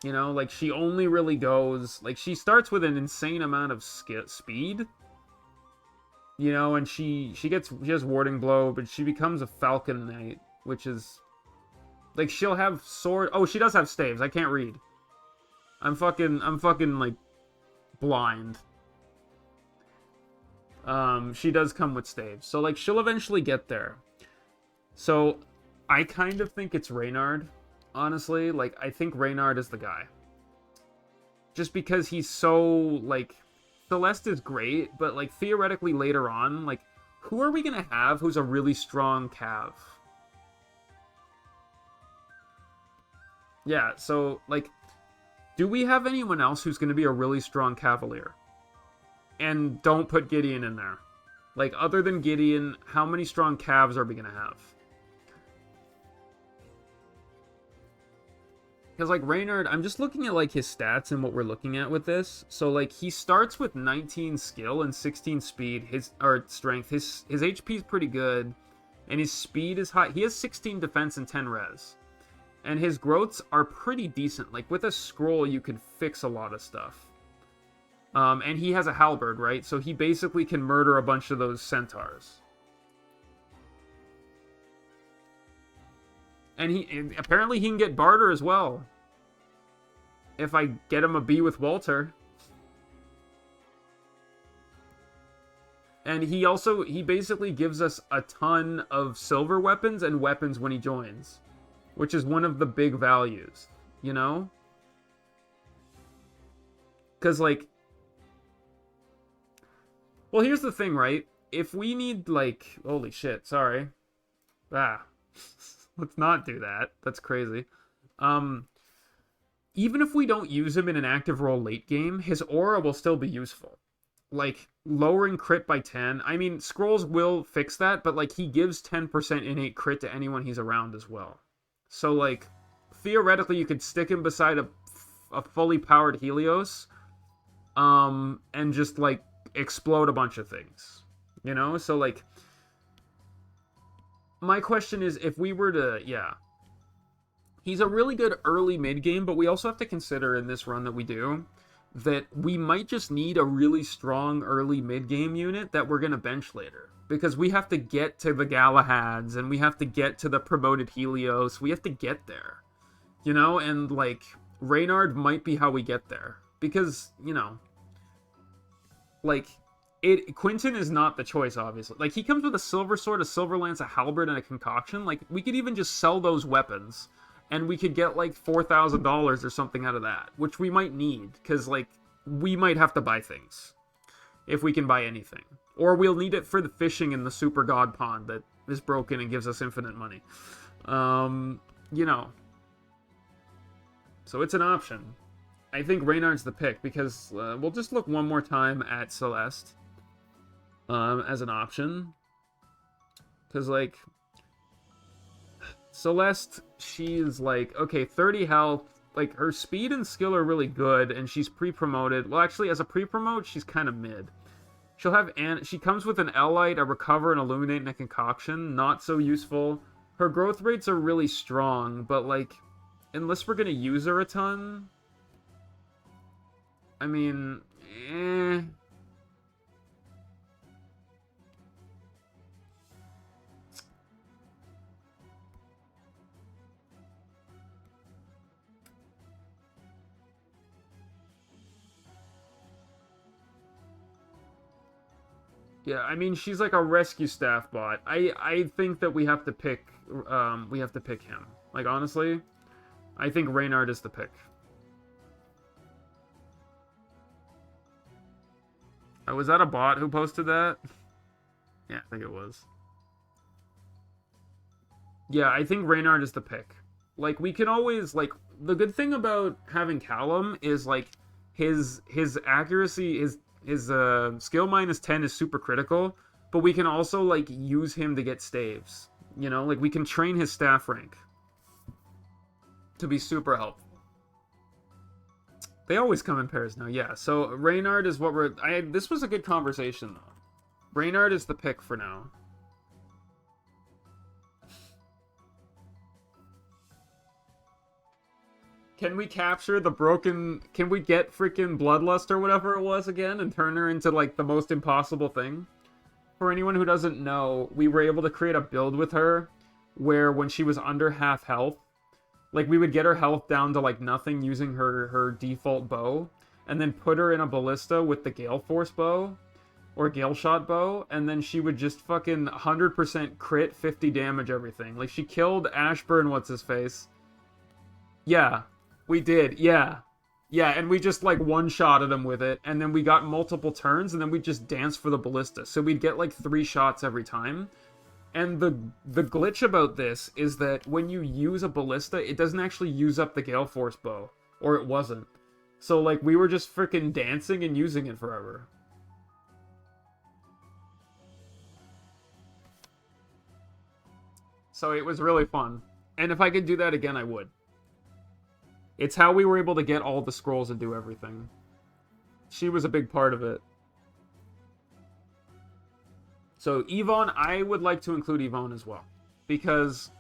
You know, like, she only really goes... like, she starts with an insane amount of speed. You know, and she has Warding Blow, but she becomes a Falcon Knight, which is... like, she'll have sword... oh, she does have staves. I can't read. I'm fucking, like, blind. She does come with staves. So, like, she'll eventually get there. So, I kind of think it's Reynard, honestly. Like, I think Reynard is the guy. Just because he's so, like... Celeste is great, but, like, theoretically later on, like, who are we gonna have who's a really strong Cav? Yeah, so, like... Do we have anyone else who's going to be a really strong Cavalier? And don't put Gideon in there. Like, other than Gideon, how many strong Cavs are we going to have? Because, like, Reynard, I'm just looking at, like, his stats and what we're looking at with this. So, like, he starts with 19 skill and 16 speed, or strength. His HP is pretty good, and his speed is high. He has 16 defense and 10 res. And his growths are pretty decent. Like, with a scroll, you could fix a lot of stuff. And he has a halberd, right? So he basically can murder a bunch of those centaurs. And apparently he can get barter as well. If I get him a B with Walter. And he basically gives us a ton of silver weapons and weapons when he joins. Which is one of the big values, you know? Because, like... Well, here's the thing, right? If we need, like... Holy shit, sorry. Let's not do that. That's crazy. Even if we don't use him in an active role late game, his aura will still be useful. Like, lowering crit by 10. I mean, scrolls will fix that, but, like, he gives 10% innate crit to anyone he's around as well. So, like, theoretically, you could stick him beside a fully powered Helios, and just, like, explode a bunch of things. You know? So, like... My question is, if we were to, he's a really good early mid-game, but we also have to consider in this run that we do, that we might just need a really strong early mid-game unit that we're going to bench later. Because we have to get to the Galahads, and we have to get to the promoted Helios, we have to get there. You know, and, like, Reynard might be how we get there. Because, you know, like... Quentin is not the choice, obviously. Like, he comes with a silver sword, a silver lance, a halberd, and a concoction. Like, we could even just sell those weapons, and we could get, like, $4,000 or something out of that, which we might need, because, like, we might have to buy things, if we can buy anything. Or we'll need it for the fishing in the super god pond that is broken and gives us infinite money. You know. So it's an option. I think Reynard's the pick, because we'll just look one more time at Celeste. As an option. Because, like, Celeste, she's, like, okay, 30 health. Like, her speed and skill are really good, and she's pre-promoted. Well, actually, as a pre-promote, she's kind of mid. She comes with an L-Light, a Recover, an Illuminate, and a Concoction. Not so useful. Her growth rates are really strong, but, like, unless we're gonna use her a ton... I mean, Yeah, I mean, she's like a rescue staff bot. I think that we have to pick him. Like, honestly, I think Reynard is the pick. Was that a bot who posted that? Yeah, I think it was. Yeah, I think Reynard is the pick. Like, we can always, like, the good thing about having Callum is, like, his accuracy, his skill minus 10 is super critical, but we can also, like, use him to get staves. You know, like, we can train his staff rank to be super helpful. They always come in pairs now, yeah. So, Reynard is what this was a good conversation, though. Reynard is the pick for now. Can we capture the broken... Can we get freaking Bloodlust or whatever it was again and turn her into, like, the most impossible thing? For anyone who doesn't know, we were able to create a build with her where when she was under half health, like, we would get her health down to, like, nothing using her default bow, and then put her in a ballista with the Gale Force bow, or Gale Shot bow, and then she would just fucking 100% crit 50 damage everything. Like, she killed Ashburn, what's-his-face. Yeah, we did, yeah. Yeah, and we just, like, one-shotted him with it, and then we got multiple turns, and then we just danced for the ballista. So we'd get, like, 3 shots every time. And the glitch about this is that when you use a ballista, it doesn't actually use up the Gale Force bow. Or it wasn't. So, like, we were just freaking dancing and using it forever. So it was really fun. And if I could do that again, I would. It's how we were able to get all the scrolls and do everything. She was a big part of it. So Yvonne, I would like to include Yvonne as well. Because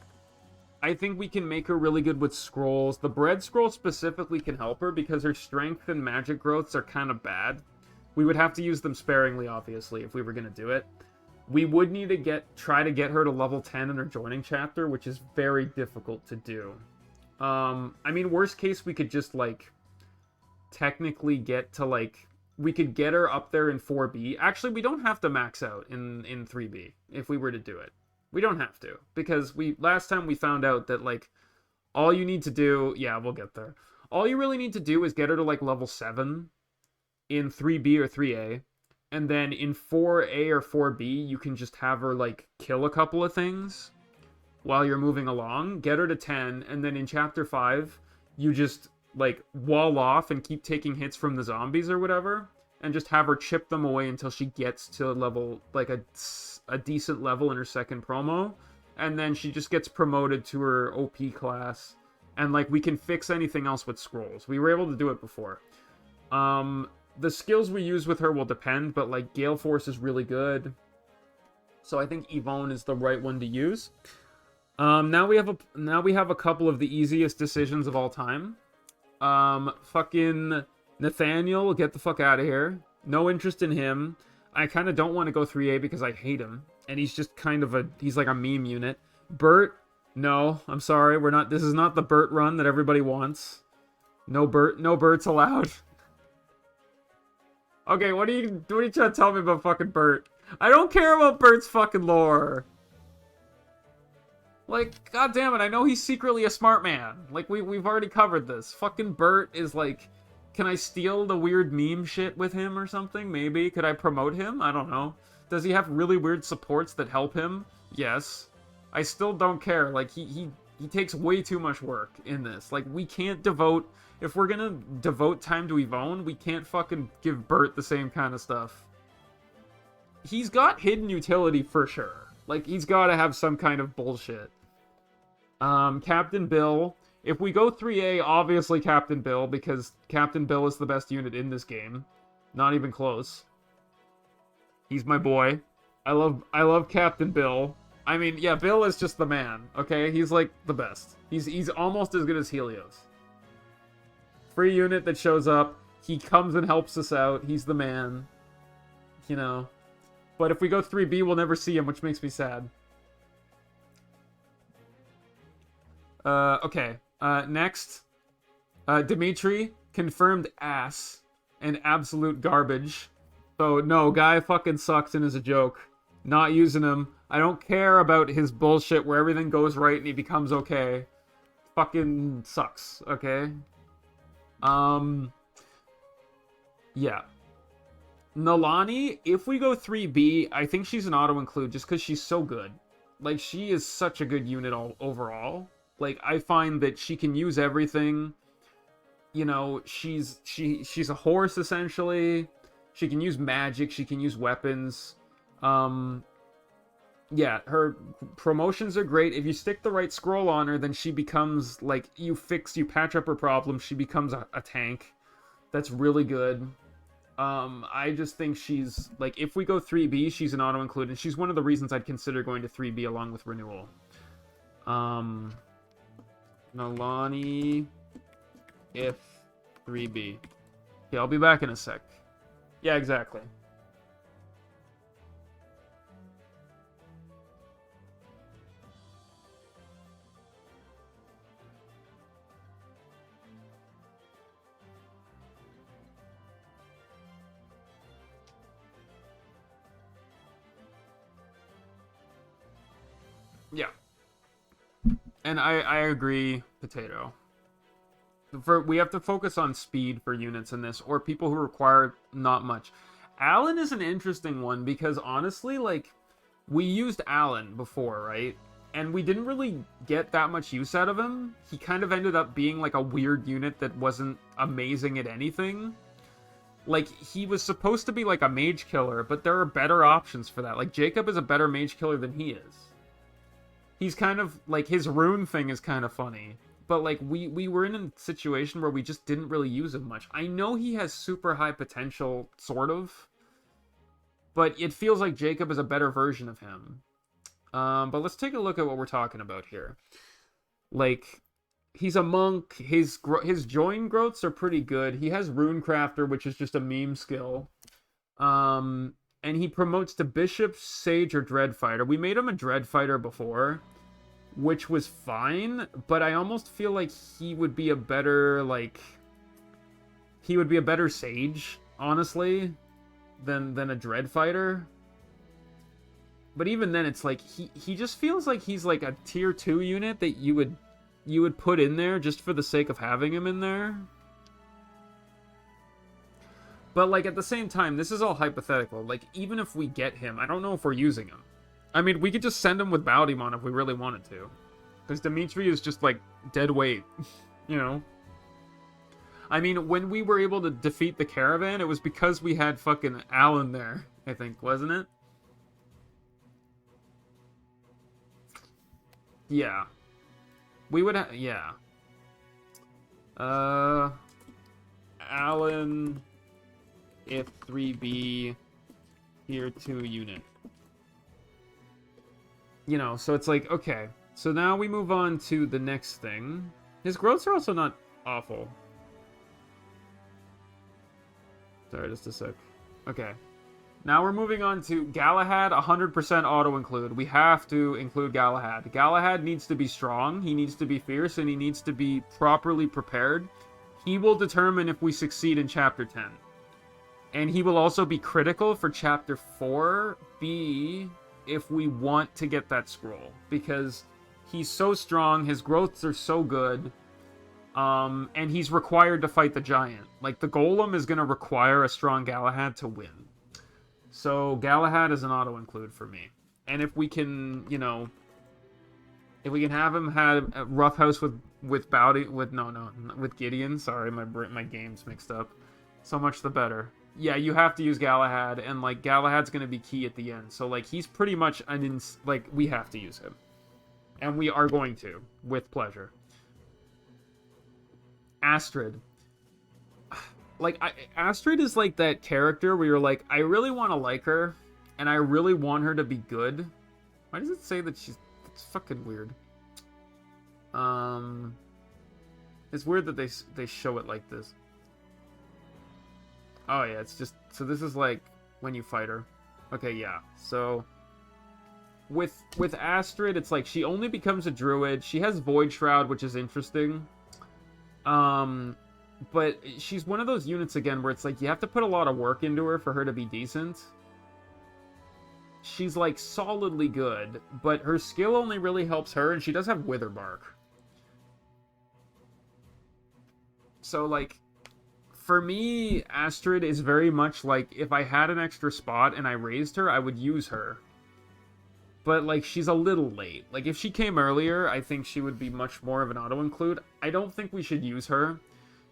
I think we can make her really good with scrolls. The bread scroll specifically can help her because her strength and magic growths are kind of bad. We would have to use them sparingly, obviously, if we were going to do it. We would need to try to get her to level 10 in her joining chapter, which is very difficult to do. I mean, worst case, we could just, like, technically get to, like, we could get her up there in 4B. Actually, we don't have to max out in 3B if we were to do it. We don't have to, because last time we found out that, like, all you need to do, yeah, we'll get there. All you really need to do is get her to, like, level 7 in 3B or 3A, and then in 4A or 4B, you can just have her, like, kill a couple of things while you're moving along, get her to 10, and then in Chapter 5, you just, like, wall off and keep taking hits from the zombies or whatever, and just have her chip them away until she gets to level, like, a decent level in her second promo, and then she just gets promoted to her OP class, and, like, we can fix anything else with scrolls. We were able to do it before. The skills we use with her will depend, but, like, Gale Force is really good, so I think Yvonne is the right one to use. Now we have a couple of the easiest decisions of all time. Fucking Nathaniel, get the fuck out of here. No interest in him. I kind of don't want to go 3A because I hate him, and he's just kind of he's like a meme unit. Bert, no, I'm sorry, this is not the Bert run that everybody wants. No Berts allowed. Okay, what are you trying to tell me about fucking Bert? I don't care about Bert's fucking lore. Like, god damn it, I know he's secretly a smart man. Like, we've already covered this. Fucking Bert is like, can I steal the weird meme shit with him or something? Maybe. Could I promote him? I don't know. Does he have really weird supports that help him? Yes. I still don't care. Like, he takes way too much work in this. Like, we can't devote... If we're gonna devote time to Yvonne, we can't fucking give Bert the same kind of stuff. He's got hidden utility for sure. Like, he's gotta have some kind of bullshit. Captain Bill. If we go 3A, obviously Captain Bill, because Captain Bill is the best unit in this game. Not even close. He's my boy. I love Captain Bill. I mean, yeah, Bill is just the man, okay? He's, like, the best. He's almost as good as Helios. Free unit that shows up. He comes and helps us out. He's the man. You know. But if we go 3B, we'll never see him, which makes me sad. Okay. Next. Dimitri, confirmed ass and absolute garbage. So, no, guy fucking sucks and is a joke. Not using him. I don't care about his bullshit where everything goes right and he becomes okay. Fucking sucks, okay? Yeah. Nalani, if we go 3B, I think she's an auto-include just because she's so good. Like, she is such a good unit overall. Like, I find that she can use everything. You know, she's a horse, essentially. She can use magic, she can use weapons. Yeah, her promotions are great. If you stick the right scroll on her, then she becomes, like, you patch up her problems, she becomes a tank. That's really good. I just think she's, like, if we go 3B, she's an auto-include, and she's one of the reasons I'd consider going to 3B along with Renewal. Nalani, if 3B. Okay, I'll be back in a sec. Yeah, exactly. Yeah. And I agree, Potato. We have to focus on speed for units in this, or people who require not much. Alan is an interesting one, because honestly, like, we used Alan before, right? and we didn't really get that much use out of him. He kind of ended up being like a weird unit that wasn't amazing at anything. Like, he was supposed to be like a mage killer, but there are better options for that. Like, Jacob is a better mage killer than he is. He's kind of, like, his rune thing is kind of funny. But, like, we were in a situation where we just didn't really use him much. I know he has super high potential, sort of. But it feels like Jacob is a better version of him. But let's take a look at what we're talking about here. Like, he's a monk. His join growths are pretty good. He has Runecrafter, which is just a meme skill. And he promotes to Bishop, Sage, or Dreadfighter. We made him a Dreadfighter before, which was fine, but I almost feel like he would be a better, like... He would be a better Sage, honestly, than a Dreadfighter. But even then, it's like, he just feels like he's like a tier 2 unit that you would put in there just for the sake of having him in there. But, like, at the same time, this is all hypothetical. Like, even if we get him, I don't know if we're using him. I mean, we could just send him with Baldimon if we really wanted to. Because Dimitri is just, like, dead weight. You know? I mean, when we were able to defeat the caravan, it was because we had fucking Alan there, I think, wasn't it? Yeah. We would have... Yeah. Alan... If 3B... Tier 2 unit. You know, so it's like, okay. So now we move on to the next thing. His growths are also not awful. Sorry, just a sec. Okay. Now we're moving on to Galahad, 100% auto-include. We have to include Galahad. Galahad needs to be strong, he needs to be fierce, and he needs to be properly prepared. He will determine if we succeed in Chapter 10. And he will also be critical for Chapter 4B if we want to get that scroll. Because he's so strong, his growths are so good, and he's required to fight the giant. Like, the golem is going to require a strong Galahad to win. So, Galahad is an auto-include for me. And if we can, you know... If we can have him have a roughhouse with Gideon. Sorry, my game's mixed up. So much the better. Yeah, you have to use Galahad, and, like, Galahad's gonna be key at the end. So, like, he's pretty much like, we have to use him. And we are going to, with pleasure. Astrid. Like, Astrid is, like, that character where you're like, I really want to like her, and I really want her to be good. Why does it say that she's... It's fucking weird. It's weird that they show it like this. Oh, yeah, it's just... So this is, like, when you fight her. Okay, yeah. So, with Astrid, it's like, she only becomes a druid. She has Void Shroud, which is interesting. But she's one of those units, again, where it's like, you have to put a lot of work into her for her to be decent. She's, like, solidly good, but her skill only really helps her, and she does have Witherbark. So, like... For me, Astrid is very much like, if I had an extra spot and I raised her, I would use her. But, like, she's a little late. Like, if she came earlier, I think she would be much more of an auto-include. I don't think we should use her.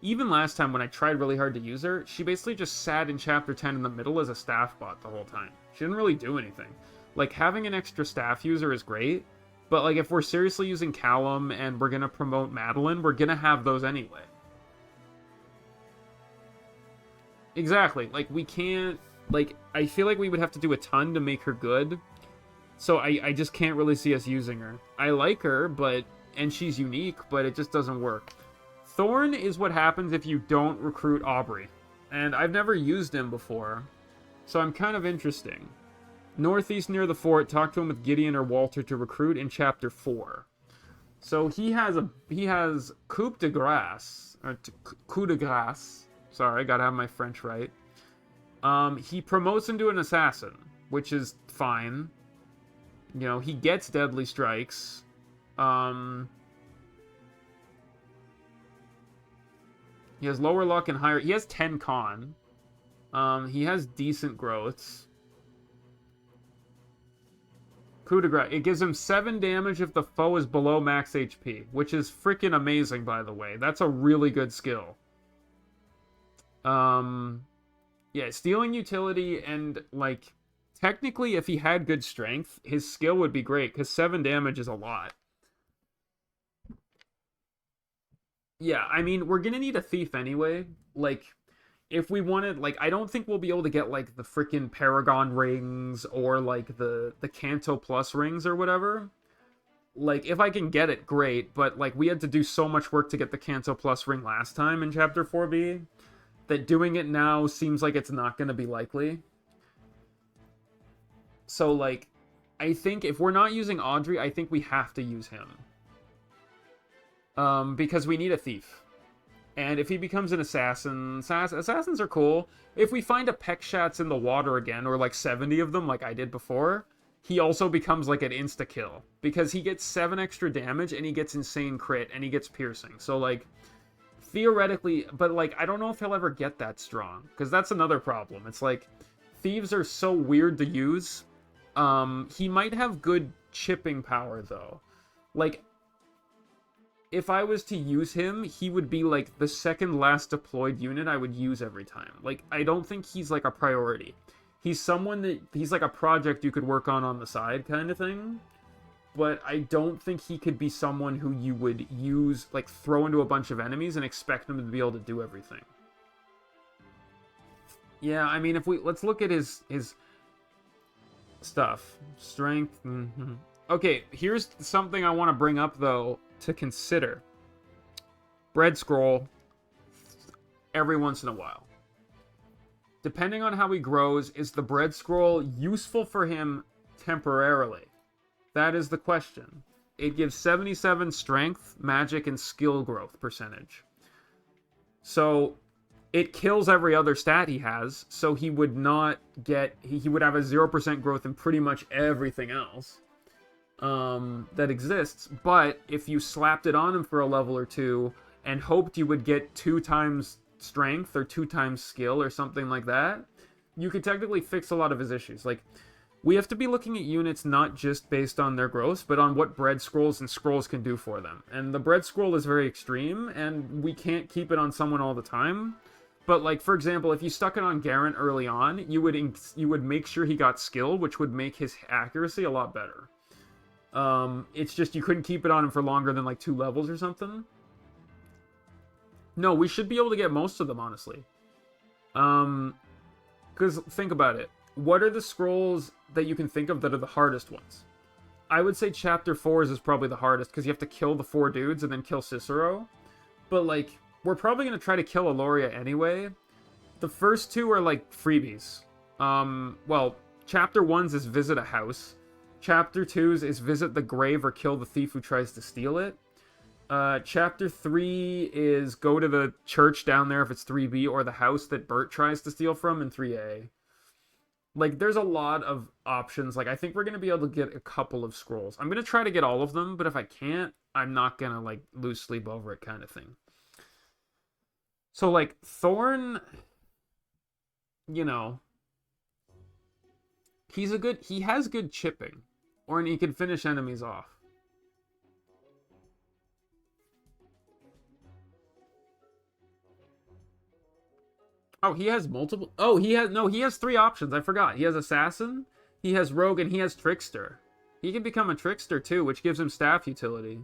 Even last time when I tried really hard to use her, she basically just sat in Chapter 10 in the middle as a staff bot the whole time. She didn't really do anything. Like, having an extra staff user is great, but, like, if we're seriously using Callum and we're gonna promote Madeline, we're gonna have those anyway. Exactly. Like, we can't... Like, I feel like we would have to do a ton to make her good. So I just can't really see us using her. I like her, but... And she's unique, but it just doesn't work. Thorn is what happens if you don't recruit Aubrey. And I've never used him before. So I'm kind of interesting. Northeast near the fort. Talk to him with Gideon or Walter to recruit in Chapter 4. So he has coup de grace. Or coup de grace. Sorry, gotta have my French right. He promotes into an assassin, which is fine. You know, he gets deadly strikes. He has lower luck and higher... He has 10 con. He has decent growths. Coup de grace. It gives him 7 damage if the foe is below max HP, which is freaking amazing, by the way. That's a really good skill. Yeah, stealing utility and, like, technically, if he had good strength, his skill would be great, because 7 damage is a lot. Yeah, I mean, we're gonna need a thief anyway. Like, if we wanted, like, I don't think we'll be able to get, like, the freaking Paragon rings or, like, the Kanto Plus rings or whatever. Like, if I can get it, great, but, like, we had to do so much work to get the Kanto Plus ring last time in Chapter 4B that doing it now seems like it's not going to be likely. So, like, I think if we're not using Audrey, I think we have to use him. Because we need a thief. And if he becomes an assassin, assassins are cool. If we find a Pekshats in the water again, or like 70 of them like I did before, he also becomes like an insta-kill. Because he gets 7 extra damage, and he gets insane crit, and he gets piercing. So, like, theoretically, but, like, I don't know if he'll ever get that strong. Because that's another problem. It's like, thieves are so weird to use. He might have good chipping power, though. Like, if I was to use him, he would be, like, the second last deployed unit I would use every time. Like, I don't think he's, like, a priority. He's someone that, he's like a project you could work on the side kind of thing. But I don't think he could be someone who you would use, like, throw into a bunch of enemies and expect them to be able to do everything. Yeah, I mean, if we, let's look at his stuff. Strength. Okay, here's something I want to bring up, though, to consider. Bread scroll every once in a while. Depending on how he grows, is the bread scroll useful for him temporarily? That is the question. It gives 77 strength, magic, and skill growth percentage. So it kills every other stat he has, so he would not get, he would have a 0% growth in pretty much everything else that exists. But if you slapped it on him for a level or two and hoped you would get 2 times strength or 2 times skill or something like that, you could technically fix a lot of his issues. Like, we have to be looking at units not just based on their growth, but on what bread scrolls and scrolls can do for them. And the bread scroll is very extreme, and we can't keep it on someone all the time. But, like, for example, if you stuck it on Garant early on, you would make sure he got skill, which would make his accuracy a lot better. It's just you couldn't keep it on him for longer than, like, 2 levels or something. No, we should be able to get most of them, honestly. Because think about it. What are the scrolls that you can think of that are the hardest ones? I would say Chapter 4 is probably the hardest, because you have to kill the 4 dudes and then kill Cicero. But, like, we're probably going to try to kill Aloria anyway. The first 2 are, like, freebies. Well, Chapter 1's is visit a house. Chapter 2's is visit the grave or kill the thief who tries to steal it. Chapter 3 is go to the church down there if it's 3B, or the house that Bert tries to steal from in 3A. Like, there's a lot of options. Like, I think we're going to be able to get a couple of scrolls. I'm going to try to get all of them, but if I can't, I'm not going to, like, lose sleep over it kind of thing. So, like, Thorn, you know, he has good chipping, or he can finish enemies off. Oh, he has multiple... Oh, he has 3 options. I forgot. He has Assassin, he has Rogue, and he has Trickster. He can become a Trickster, too, which gives him staff utility.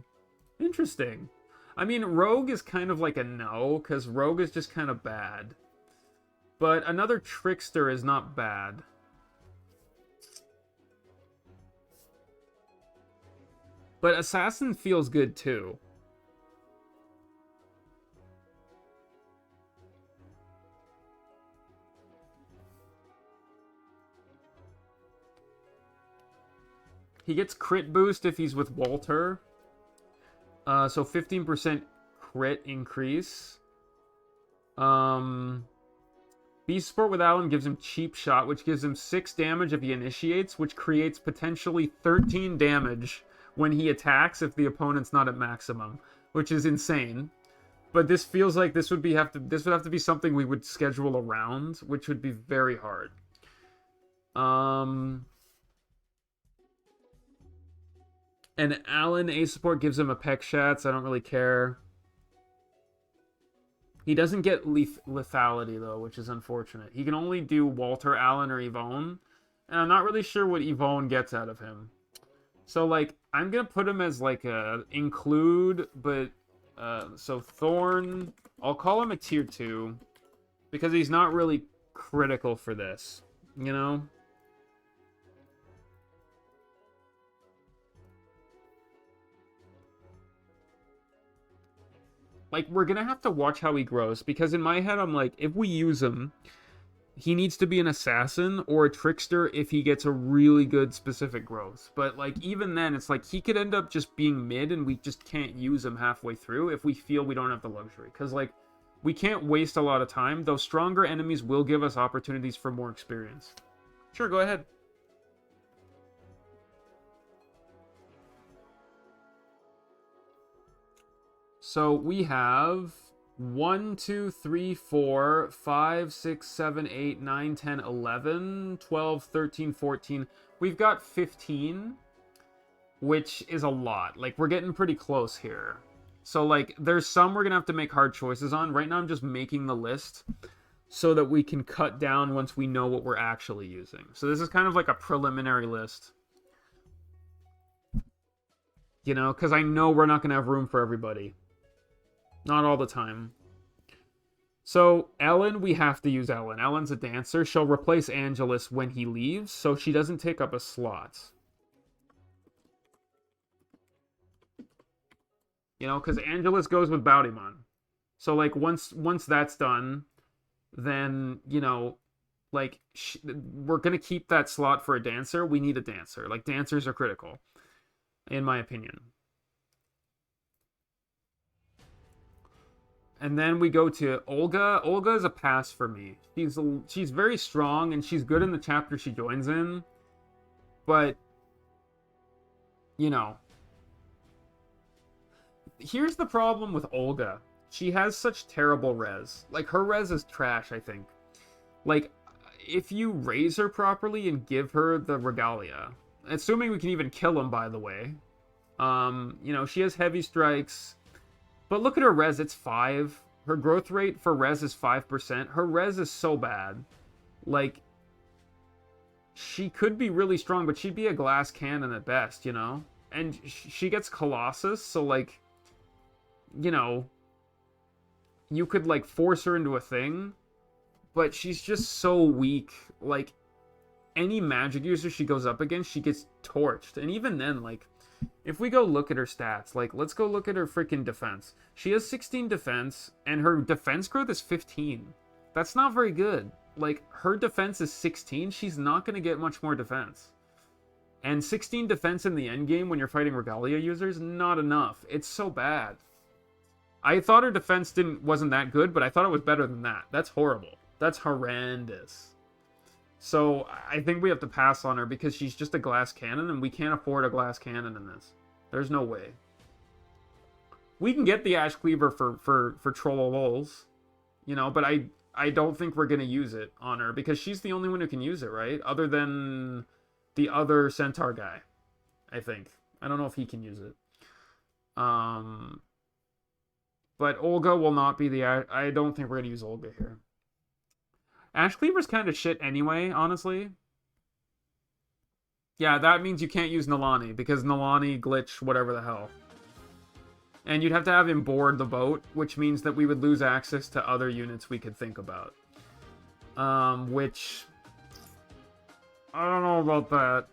Interesting. I mean, Rogue is kind of like a no, because Rogue is just kind of bad. But another Trickster is not bad. But Assassin feels good, too. He gets crit boost if he's with Walter. So 15% crit increase. Beast Sport with Alan gives him cheap shot, which gives him 6 damage if he initiates, which creates potentially 13 damage when he attacks if the opponent's not at maximum, which is insane. But this feels like this would have to be something we would schedule around, which would be very hard. And Alan A support gives him a peck shots. I don't really care. He doesn't get lethality, though, which is unfortunate. He can only do Walter, Allen, or Yvonne. And I'm not really sure what Yvonne gets out of him. So, like, I'm going to put him as, like, a include, but... so Thorn... I'll call him a tier 2. Because he's not really critical for this. You know? Like, we're gonna have to watch how he grows, because in my head, I'm like, if we use him, he needs to be an assassin or a trickster if he gets a really good specific growth. But, like, even then, it's like, he could end up just being mid, and we just can't use him halfway through if we feel we don't have the luxury. Because, like, we can't waste a lot of time. Those stronger enemies will give us opportunities for more experience. Sure, go ahead. So we have 1, 2, 3, 4, 5, 6, 7, 8, 9, 10, 11, 12, 13, 14. We've got 15, which is a lot. Like, we're getting pretty close here. So, like, there's some we're going to have to make hard choices on. Right now, I'm just making the list so that we can cut down once we know what we're actually using. So this is kind of like a preliminary list. You know, because I know we're not going to have room for everybody. Not all the time. So, Ellen, we have to use Ellen. Ellen's a dancer. She'll replace Angelus when he leaves, so she doesn't take up a slot. You know, because Angelus goes with Baudimon. So, like, once that's done, then, you know, like, we're going to keep that slot for a dancer. We need a dancer. Like, dancers are critical, in my opinion. And then we go to Olga. Olga is a pass for me. She's very strong, and she's good in the chapter she joins in. But, you know, here's the problem with Olga. She has such terrible res. Like, her res is trash, I think. Like, if you raise her properly and give her the Regalia, assuming we can even kill him, by the way, you know, she has heavy strikes. But look at her res, it's 5. Her growth rate for res is 5%. Her res is so bad. Like, she could be really strong, but she'd be a glass cannon at best, you know? And she gets Colossus, so, like, you know, you could, like, force her into a thing. But she's just so weak. Like, any magic user she goes up against, she gets torched. And even then, like, if we go look at her stats, like, let's go look at her freaking defense. She has 16 defense, and her defense growth is 15. That's not very good. Like, her defense is 16. She's not going to get much more defense. And 16 defense in the endgame when you're fighting Regalia users, not enough. It's so bad. I thought her defense wasn't that good, but I thought it was better than that. That's horrible. That's horrendous. So, I think we have to pass on her because she's just a glass cannon, and we can't afford a glass cannon in this. There's no way. We can get the Ash Cleaver for Trollolols, you know, but I don't think we're going to use it on her because she's the only one who can use it, right? Other than the other Centaur guy, I think. I don't know if he can use it. But Olga will not be the... I don't think we're going to use Olga here. Ash Cleaver's kind of shit anyway, honestly. Yeah, that means you can't use Nalani, because Nalani glitch whatever the hell. And you'd have to have him board the boat, which means that we would lose access to other units we could think about. Which... I don't know about that.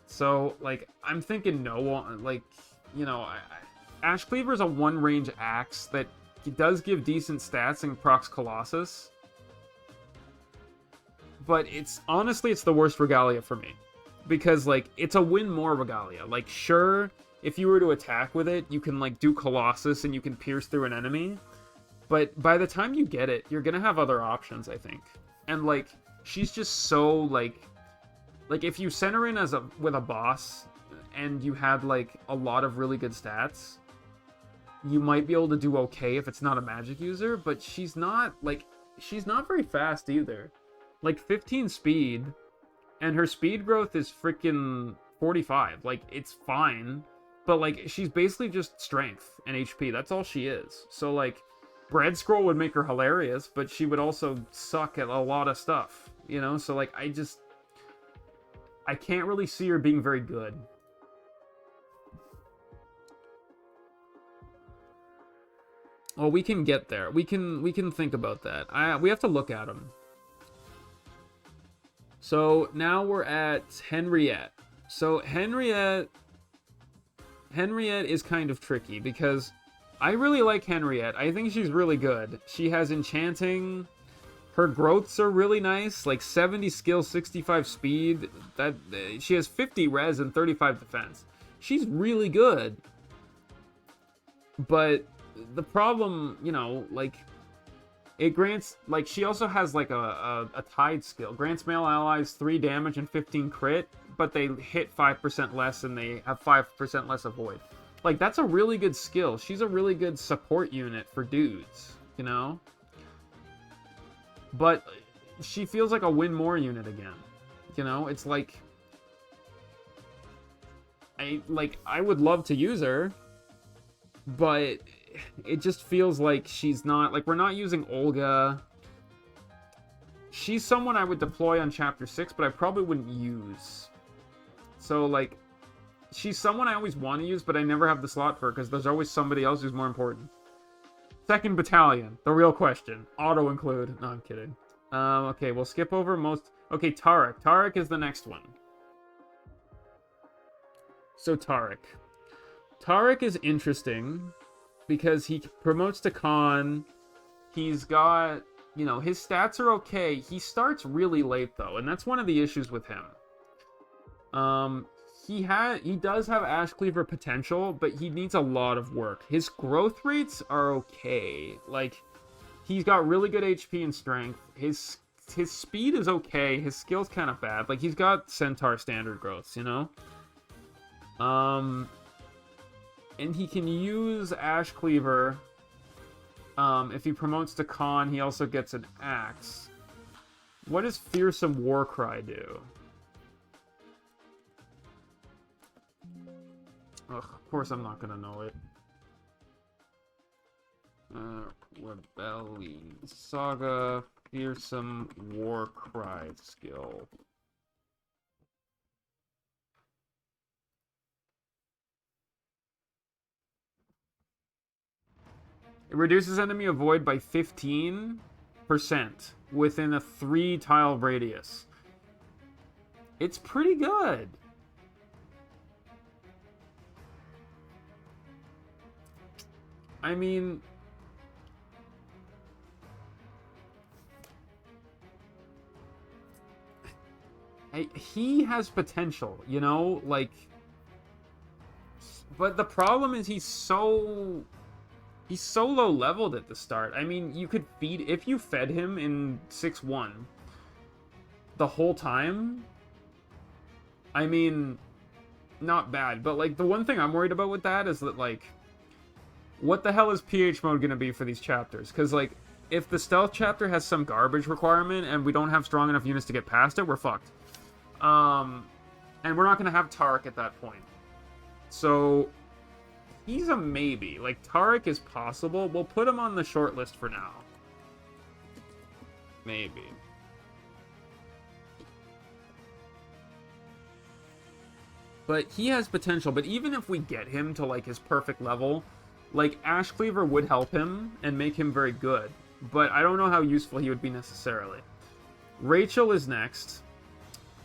So, like, I'm thinking no, like, you know, Ash Cleaver's a one-range axe that he does give decent stats and procs Colossus. But honestly, it's the worst Regalia for me. Because, like, it's a win more Regalia. Like, sure, if you were to attack with it, you can, like, do Colossus and you can pierce through an enemy. But by the time you get it, you're gonna have other options, I think. And, like, she's just so, like, if you send her in with a boss and you had, like, a lot of really good stats, you might be able to do okay if it's not a magic user, but she's not very fast either. Like, 15 speed, and her speed growth is freaking 45. Like, it's fine. But, like, she's basically just strength and HP. That's all she is. So, like, Bread Scroll would make her hilarious, but she would also suck at a lot of stuff. You know? So, like, I can't really see her being very good. Oh, we can get there. We can think about that. We have to look at them. So now we're at Henriette. So Henriette is kind of tricky because I really like Henriette. I think she's really good. She has enchanting. Her growths are really nice, like 70 skill, 65 speed. She has 50 res and 35 defense. She's really good. But the problem, you know, like, it grants, like, she also has, like, a tied skill. Grants male allies 3 damage and 15 crit, but they hit 5% less and they have 5% less avoid. Like, that's a really good skill. She's a really good support unit for dudes, you know? But she feels like a win more unit again. You know, it's like I would love to use her, but it just feels like she's not, like, we're not using Olga. She's someone I would deploy on Chapter 6, but I probably wouldn't use. So, like, she's someone I always want to use, but I never have the slot for her, because there's always somebody else who's more important. 2nd Battalion, the real question. Auto-include. No, I'm kidding. Okay, we'll skip over most... Okay, Tarek. Tarek is the next one. So, Tarek. Tarek is interesting because he promotes to Khan. He's got... You know, his stats are okay. He starts really late, though, and that's one of the issues with him. He does have Ash Cleaver potential, but he needs a lot of work. His growth rates are okay. Like, he's got really good HP and strength. His speed is okay. His skill's kind of bad. Like, he's got Centaur standard growths, you know? And he can use Ash Cleaver. If he promotes to Khan, he also gets an axe. What does Fearsome Warcry do? Ugh, of course I'm not gonna know it. Rebellion. Saga. Fearsome Warcry skill. It reduces enemy avoid by 15% within a 3-tile radius. It's pretty good. I mean... he has potential, you know? Like... But the problem is he's so low leveled at the start. I mean, you could feed... If you fed him in 6-1 the whole time, I mean, not bad. But, like, the one thing I'm worried about with that is that, like, what the hell is PH mode gonna be for these chapters? Because, like, if the stealth chapter has some garbage requirement and we don't have strong enough units to get past it, we're fucked. And we're not gonna have Tarek at that point. So... he's a maybe. Like, Tarek is possible. We'll put him on the short list for now. Maybe. But he has potential. But even if we get him to, like, his perfect level, like, Ash Cleaver would help him and make him very good. But I don't know how useful he would be necessarily. Rachel is next.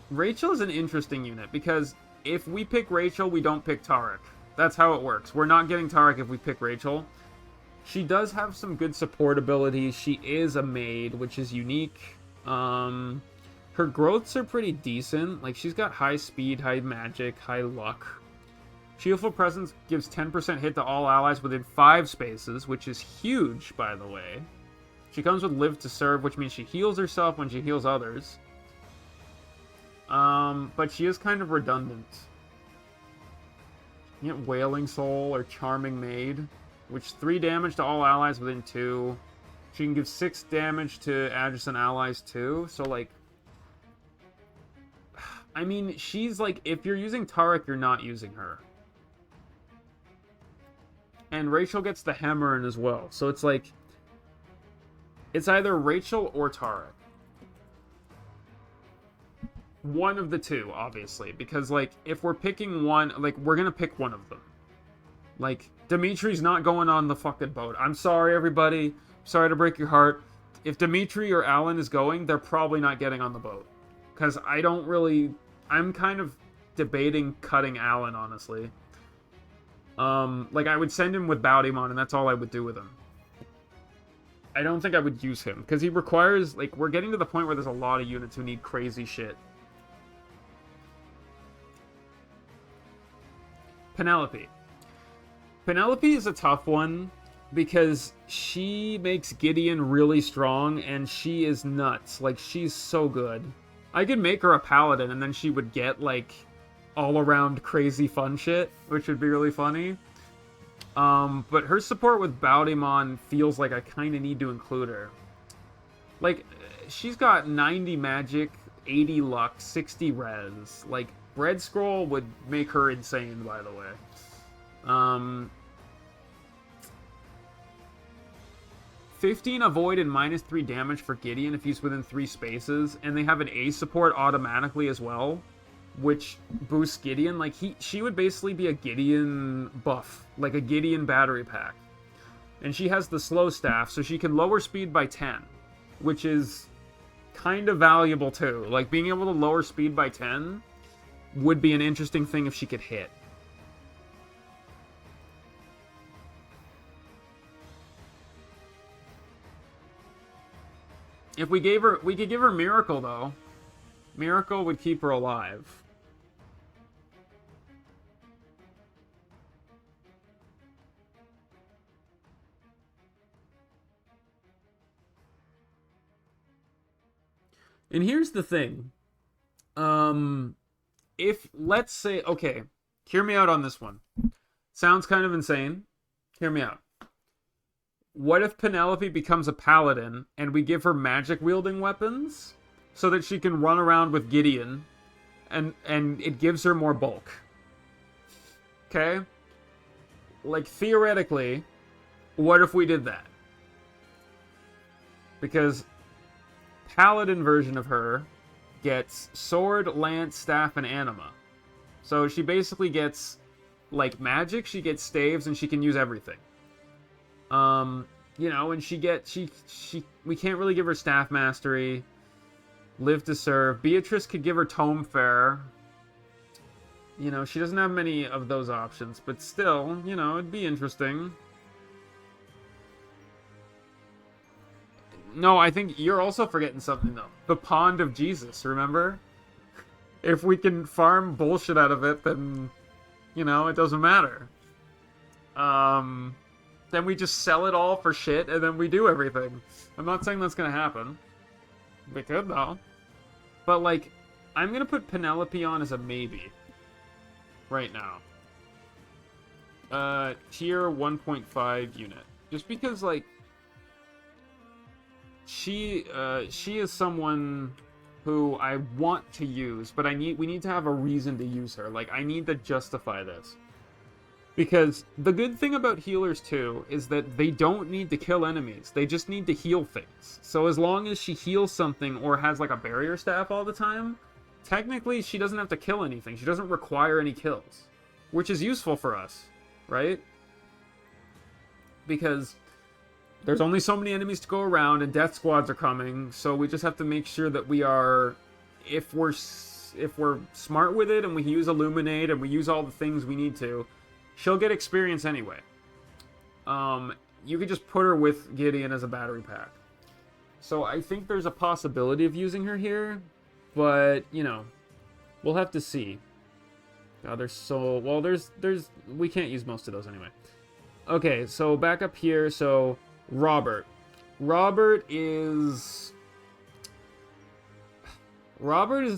Rachel is an interesting unit because if we pick Rachel, we don't pick Tarek. That's how it works. We're not getting Tarek if we pick Rachel. She does have some good support abilities. She is a maid, which is unique. Her growths are pretty decent. Like, she's got high speed, high magic, high luck. Shieldful Presence gives 10% hit to all allies within 5 spaces, which is huge, by the way. She comes with Live to Serve, which means she heals herself when she heals others. But she is kind of redundant. You get Wailing Soul or Charming Maid, which 3 damage to all allies within 2. She can give 6 damage to adjacent allies too. So, like, I mean, she's like, if you're using Tarek, you're not using her. And Rachel gets the hammer in as well. So it's like, it's either Rachel or Tarek. One of the two, obviously. Because, like, if we're picking one, like, we're gonna pick one of them. Like, Dimitri's not going on the fucking boat. I'm sorry, everybody. Sorry to break your heart. If Dimitri or Alan is going, they're probably not getting on the boat. Because I don't really... I'm kind of debating cutting Alan, honestly. Like, I would send him with Baudimon, and that's all I would do with him. I don't think I would use him, because he requires... Like, we're getting to the point where there's a lot of units who need crazy shit. Penelope. Penelope is a tough one, because she makes Gideon really strong, and she is nuts. Like, she's so good. I could make her a paladin, and then she would get, like, all-around crazy fun shit, which would be really funny. But her support with Baudimon feels like I kind of need to include her. Like, she's got 90 magic, 80 luck, 60 res. Like, Red Scroll would make her insane, by the way. 15 avoid and -3 damage for Gideon if he's within 3 spaces, and they have an A support automatically as well, which boosts Gideon. Like, she would basically be a Gideon buff, like a Gideon battery pack. And she has the slow staff, so she can lower speed by 10, which is kind of valuable too. Like, being able to lower speed by 10 would be an interesting thing if she could hit. If we could give her Miracle, though. Miracle would keep her alive. And here's the thing. If, let's say, okay, hear me out on this one. Sounds kind of insane. Hear me out. What if Penelope becomes a paladin and we give her magic-wielding weapons so that she can run around with Gideon and it gives her more bulk? Okay? Like, theoretically, what if we did that? Because paladin version of her gets sword, lance, staff, and anima. So she basically gets, like, magic, she gets staves, and she can use everything. You know, and we can't really give her staff mastery. Live to serve. Beatrice could give her tome fair. You know, she doesn't have many of those options, but still, you know, it'd be interesting. No, I think you're also forgetting something, though. The Pond of Jesus, remember? If we can farm bullshit out of it, then, you know, it doesn't matter. Then we just sell it all for shit, and then we do everything. I'm not saying that's gonna happen. We could, though. But, like, I'm gonna put Penelope on as a maybe. Right now. Tier 1.5 unit. Just because, like, she is someone who I want to use, but we need to have a reason to use her. Like, I need to justify this. Because the good thing about healers, too, is that they don't need to kill enemies. They just need to heal things. So as long as she heals something or has, like, a barrier staff all the time, technically she doesn't have to kill anything. She doesn't require any kills. Which is useful for us, right? Because there's only so many enemies to go around, and death squads are coming, so we just have to make sure that we are... If we're smart with it, and we use Illuminate, and we use all the things we need to... She'll get experience anyway. You could just put her with Gideon as a battery pack. So I think there's a possibility of using her here. But, you know, we'll have to see. God, there's so... Well, there's... We can't use most of those anyway. Okay, so back up here. So, Robert. Robert is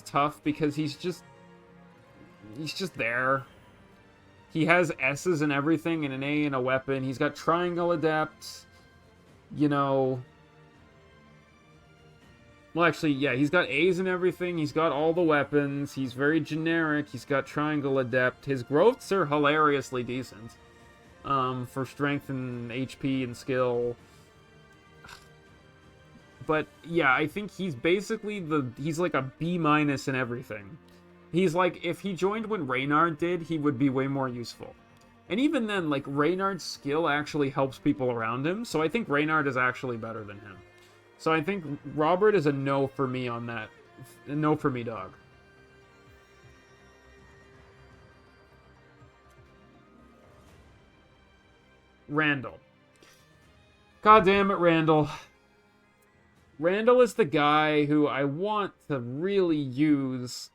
tough because he's just there. He has S's and everything, and an A and a weapon. He's got Triangle Adept. You know... Well, actually, yeah, he's got A's and everything. He's got all the weapons. He's very generic. He's got Triangle Adept. His growths are hilariously decent. For strength and HP and skill. But, yeah, I think he's basically he's like a B- in everything. He's like, if he joined when Reynard did, he would be way more useful. And even then, like, Reynard's skill actually helps people around him, so I think Reynard is actually better than him. So I think Robert is a no for me on that. A no for me, dog. Randall. God damn it, Randall. Randall is the guy who I want to really use.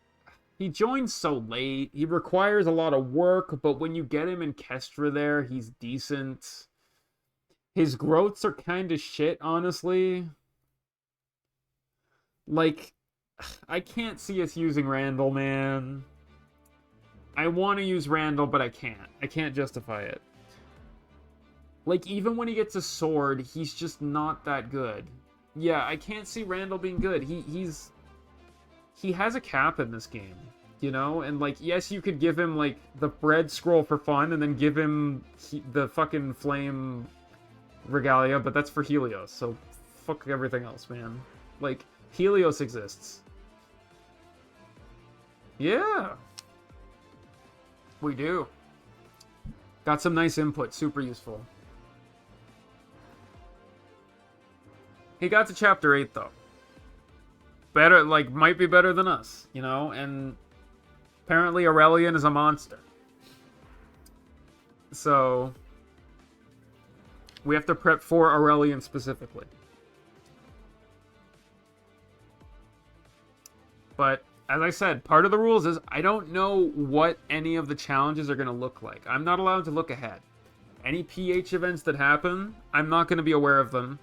He joins so late. He requires a lot of work, but when you get him in Kestra there, he's decent. His growths are kind of shit, honestly. Like, I can't see us using Randall, man. I want to use Randall, but I can't. I can't justify it. Like, even when he gets a sword, he's just not that good. Yeah, I can't see Randall being good. He has a cap in this game, you know? And, like, yes, you could give him, like, the bread scroll for fun, and then give him the fucking flame regalia, but that's for Helios, so fuck everything else, man. Like, Helios exists. Yeah. We do. Got some nice input, super useful. He got to chapter 8, though. Better, like, might be better than us, you know? And apparently Aurelian is a monster. So we have to prep for Aurelian specifically. But, as I said, part of the rules is I don't know what any of the challenges are going to look like. I'm not allowed to look ahead. Any PH events that happen, I'm not going to be aware of them.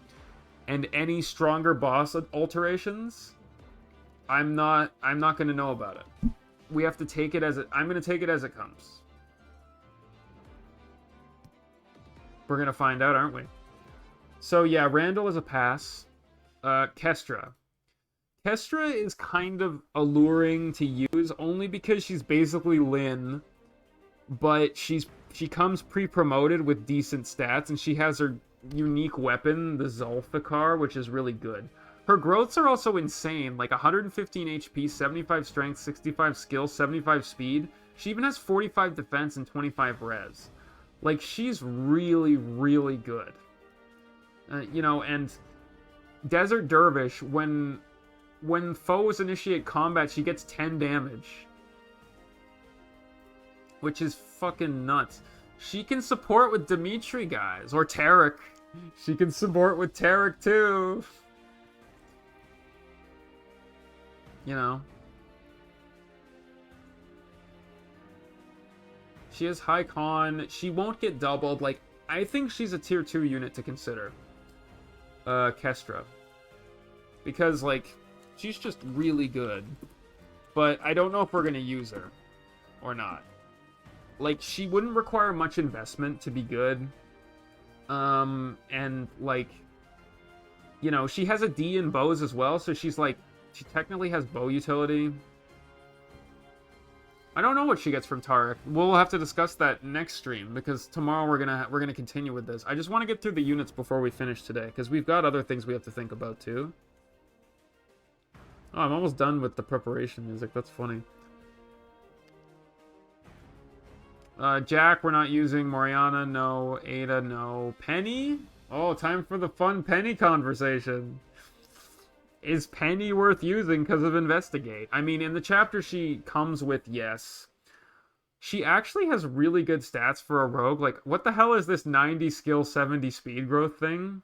And any stronger boss alterations, I'm not going to know about it. We have to take it as I'm going to take it as it comes. We're going to find out, aren't we? So yeah, Randall is a pass. Kestra. Kestra is kind of alluring to use only because she's basically Lyn, but she comes pre-promoted with decent stats, and she has her unique weapon, the Zulfikar, which is really good. Her growths are also insane, like 115 HP, 75 strength, 65 skill, 75 speed. She even has 45 defense and 25 res. Like, she's really, really good. You know, and Desert Dervish, when foes initiate combat, she gets 10 damage. Which is fucking nuts. She can support with Dimitri, guys. Or Tarek. She can support with Tarek, too. You know. She has high con. She won't get doubled. Like, I think she's a tier 2 unit to consider. Kestra. Because, like, she's just really good. But I don't know if we're going to use her. Or not. Like, she wouldn't require much investment to be good. And, like, you know, she has a D in bows as well, so she's, like, she technically has bow utility. I don't know what she gets from Tarek. We'll have to discuss that next stream, because tomorrow we're gonna continue with this. I just want to get through the units before we finish today, because we've got other things we have to think about, too. Oh, I'm almost done with the preparation music. That's funny. Jack, we're not using. Moriana, no. Ada, no. Penny? Oh, time for the fun Penny conversation. Is Penny worth using because of Investigate? I mean, in the chapter she comes with, yes. She actually has really good stats for a rogue. Like, what the hell is this 90 skill, 70 speed growth thing?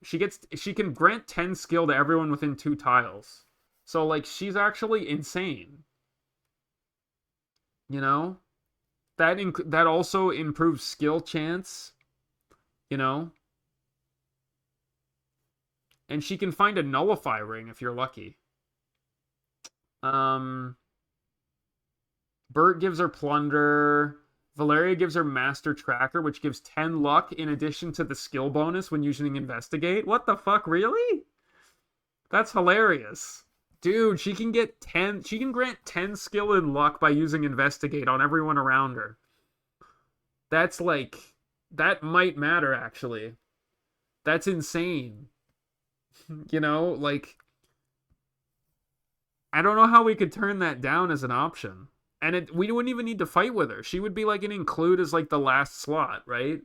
She can grant 10 skill to everyone within 2 tiles. So, like, she's actually insane. You know? That also improves skill chance. You know? And she can find a nullify ring if you're lucky. Bert gives her plunder. Valeria gives her master tracker, which gives 10 luck in addition to the skill bonus when using investigate. What the fuck, really? That's hilarious. Dude, she can get 10, she can grant 10 skill and luck by using investigate on everyone around her. That's like, that might matter actually. That's insane. You know, like, I don't know how we could turn that down as an option. And we wouldn't even need to fight with her. She would be like an include as like the last slot, right?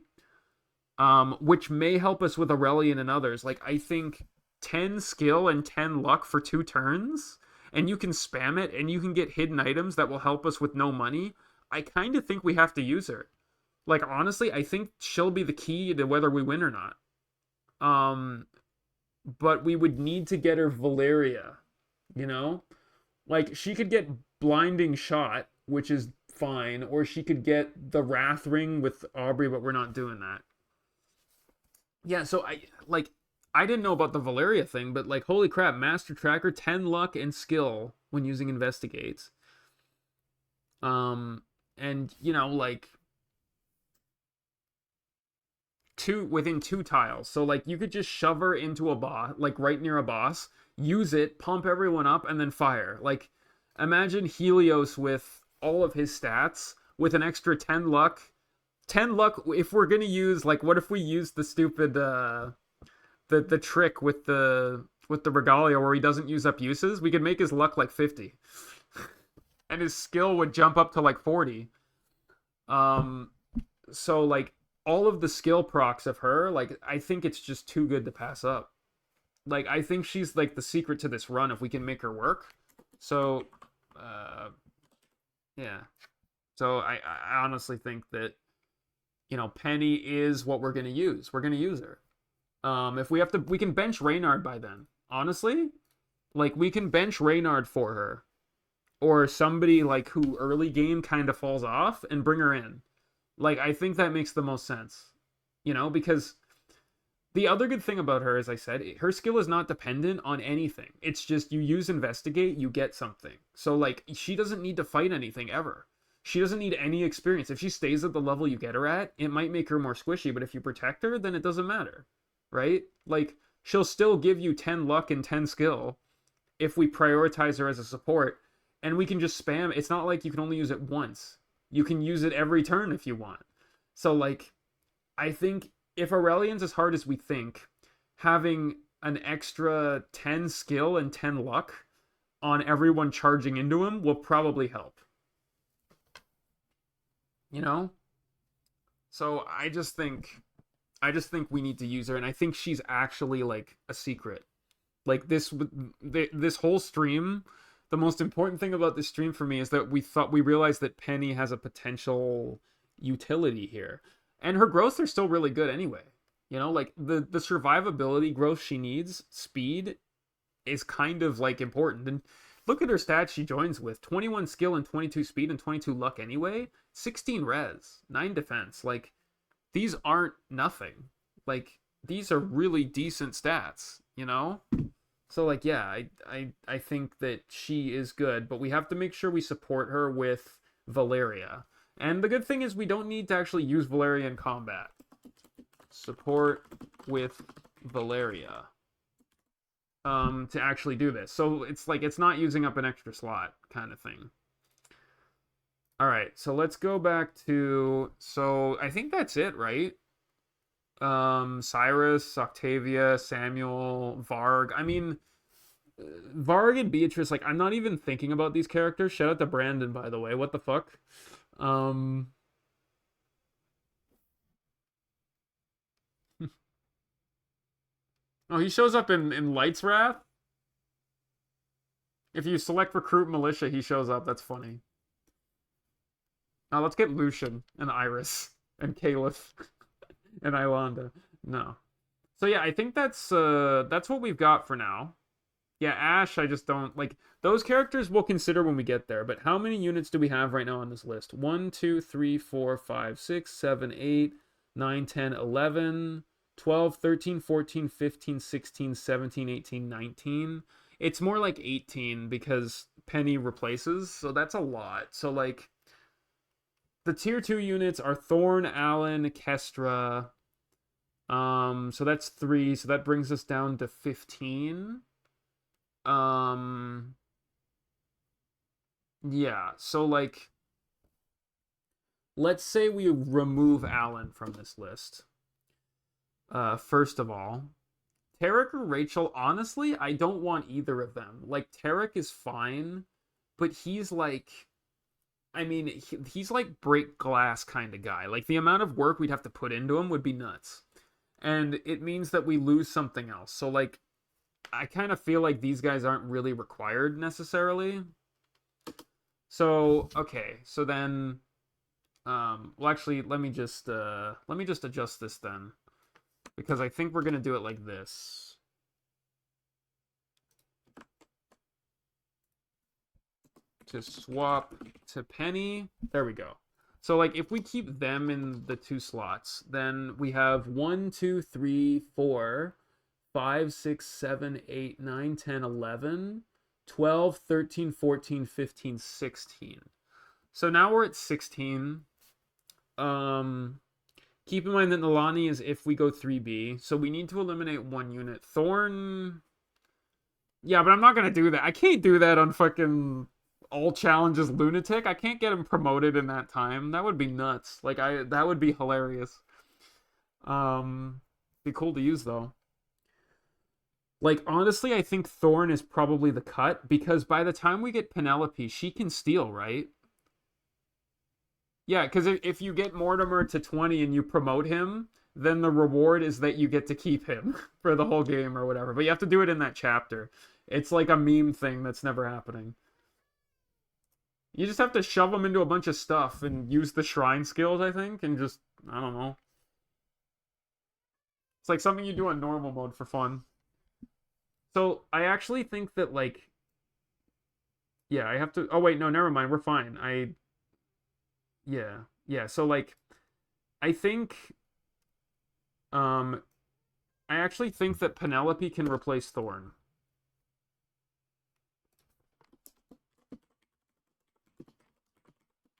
Which may help us with Aurelian and others. Like, I think 10 skill and 10 luck for 2 turns, and you can spam it, and you can get hidden items that will help us with no money. I kind of think we have to use her. Like, honestly, I think she'll be the key to whether we win or not. But we would need to get her Valeria, you know? Like, she could get Blinding Shot, which is fine, or she could get the Wrath Ring with Aubrey, but we're not doing that. Yeah, so I didn't know about the Valeria thing, but like holy crap, Master Tracker, 10 luck and skill when using Investigate. And you know, like within 2 tiles. So like you could just shove her into a boss, like right near a boss, use it, pump everyone up, and then fire. Like imagine Helios with all of his stats with an extra 10 luck. 10 luck if we're gonna use, like, what if we use the stupid the trick with the regalia where he doesn't use up uses? We could make his luck like 50. And his skill would jump up to like 40. So like all of the skill procs of her, like I think it's just too good to pass up. Like I think she's like the secret to this run if we can make her work. So yeah. So I honestly think that, you know, Penny is what we're gonna use. We're gonna use her. If we have to, we can bench Reynard by then. Honestly, like we can bench Reynard for her, or somebody like who early game kind of falls off and bring her in. Like I think that makes the most sense, you know, because the other good thing about her, as I said, her skill is not dependent on anything. It's just you use investigate, you get something. So like she doesn't need to fight anything ever. She doesn't need any experience. If she stays at the level you get her at, it might make her more squishy, but if you protect her, then it doesn't matter. Right? Like, she'll still give you 10 luck and 10 skill if we prioritize her as a support, and we can just spam. It's not like you can only use it once. You can use it every turn if you want. So, like, I think if Aurelian's as hard as we think, having an extra 10 skill and 10 luck on everyone charging into him will probably help. You know? So I just think we need to use her, and I think she's actually like a secret. Like this whole stream, the most important thing about this stream for me is that we realized that Penny has a potential utility here, and her growths are still really good anyway. You know, like the survivability growth she needs, speed, is kind of like important. And look at her stats she joins with: 21 skill and 22 speed and 22 luck anyway, 16 res, 9 defense. Like these aren't nothing. Like these are really decent stats, you know? So like yeah, I think that she is good, but we have to make sure we support her with Valeria. And the good thing is we don't need to actually use Valeria in combat. Support with Valeria. To actually do this. So it's like it's not using up an extra slot kind of thing. All right, so let's go back to, so I think that's it, right? Cyrus, Octavia, Samuel, Varg. I mean, Varg and Beatrice, like I'm not even thinking about these characters. Shout out to Brandon, by the way. What the fuck? Oh, he shows up in Light's Wrath. If you select Recruit Militia, he shows up. That's funny. Now let's get Lucian and Iris and Caliph and Ilonda. No. So yeah, I think that's what we've got for now. Yeah, Ash, I just don't like those characters we'll consider when we get there, but how many units do we have right now on this list? 1, 2, 3, 4, 5, 6, 7, 8, 9, 10, 11, 12, 13, 14, 15, 16, 17, 18, 19. It's more like 18 because Penny replaces, so that's a lot. So like the tier 2 units are Thorn, Allen, Kestra. So that's 3, so that brings us down to 15. Um, yeah, so like, let's say we remove Alan from this list. First of all, Tarek or Rachel, honestly, I don't want either of them. Like, Tarek is fine, but he's like, I mean, he's like break glass kind of guy. Like, the amount of work we'd have to put into him would be nuts. And it means that we lose something else. So, like, I kind of feel like these guys aren't really required necessarily. So, okay. So then, well, actually, let me just adjust this then. Because I think we're going to do it like this. To swap to Penny. There we go. So, like, if we keep them in the 2 slots, then we have 1, 2, 3, 4, 5, 6, 7, 8, 9, 10, 11, 12, 13, 14, 15, 16. So now we're at 16. Keep in mind that Nalani is if we go 3B. So we need to eliminate 1 unit. Thorn. Yeah, but I'm not going to do that. I can't do that on fucking All Challenges Lunatic. I can't get him promoted in that time. That would be nuts. Like, that would be hilarious. Be cool to use, though. Like, honestly, I think Thorn is probably the cut, because by the time we get Penelope, she can steal, right? Yeah, because if you get Mortimer to 20 and you promote him, then the reward is that you get to keep him for the whole game or whatever. But you have to do it in that chapter. It's like a meme thing that's never happening. You just have to shove him into a bunch of stuff and use the shrine skills, I think, and just, I don't know. It's like something you do on normal mode for fun. So I actually think that, like, yeah, I have to. Oh wait, no, never mind. We're fine. Yeah. So like, I think, um, I actually think that Penelope can replace Thorn.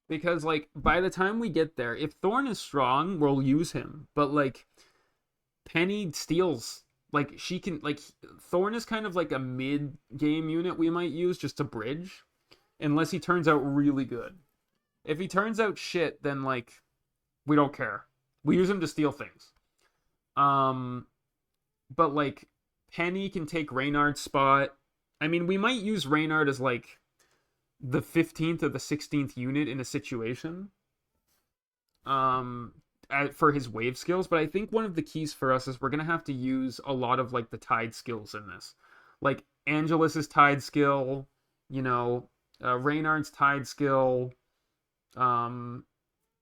Because, like, by the time we get there, if Thorn is strong, we'll use him. But, like, Penny steals. Like, she can, like, Thorn is kind of like a mid-game unit we might use just to bridge. Unless he turns out really good. If he turns out shit, then, like, we don't care. We use him to steal things. But, like, Penny can take Reynard's spot. I mean, we might use Reynard as, like, the 15th or the 16th unit in a situation. For his wave skills, but I think one of the keys for us is we're gonna have to use a lot of like the tide skills in this, like Angelus's tide skill, you know, Reynard's tide skill, um,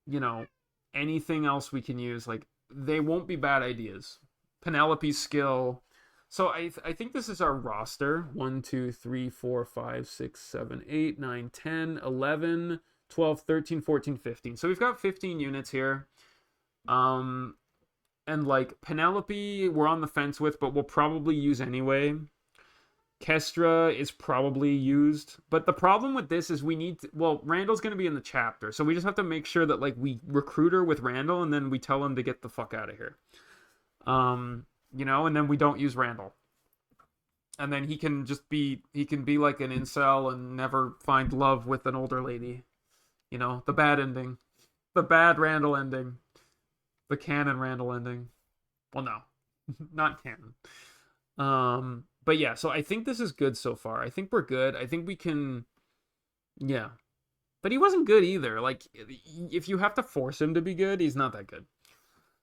you know, anything else we can use. Like they won't be bad ideas. Penelope's skill. So I think this is our roster. 1, 2, 3, 4, 5, 6, 7, 8, 9, 10, 11, 12, 13, 14, 15. So we've got 15 units here. And like Penelope, we're on the fence with, but we'll probably use anyway. Kestra is probably used, but the problem with this is we need to, well, Randall's going to be in the chapter, so we just have to make sure that like we recruit her with Randall, and then we tell him to get the fuck out of here. You know, and then we don't use Randall, and then he can be like an incel and never find love with an older lady. You know, the bad ending, the bad Randall ending. The canon Randall ending. Well, no, not canon. But yeah, so I think this is good so far. I think we're good. I think we can, yeah. But he wasn't good either. Like, if you have to force him to be good, he's not that good.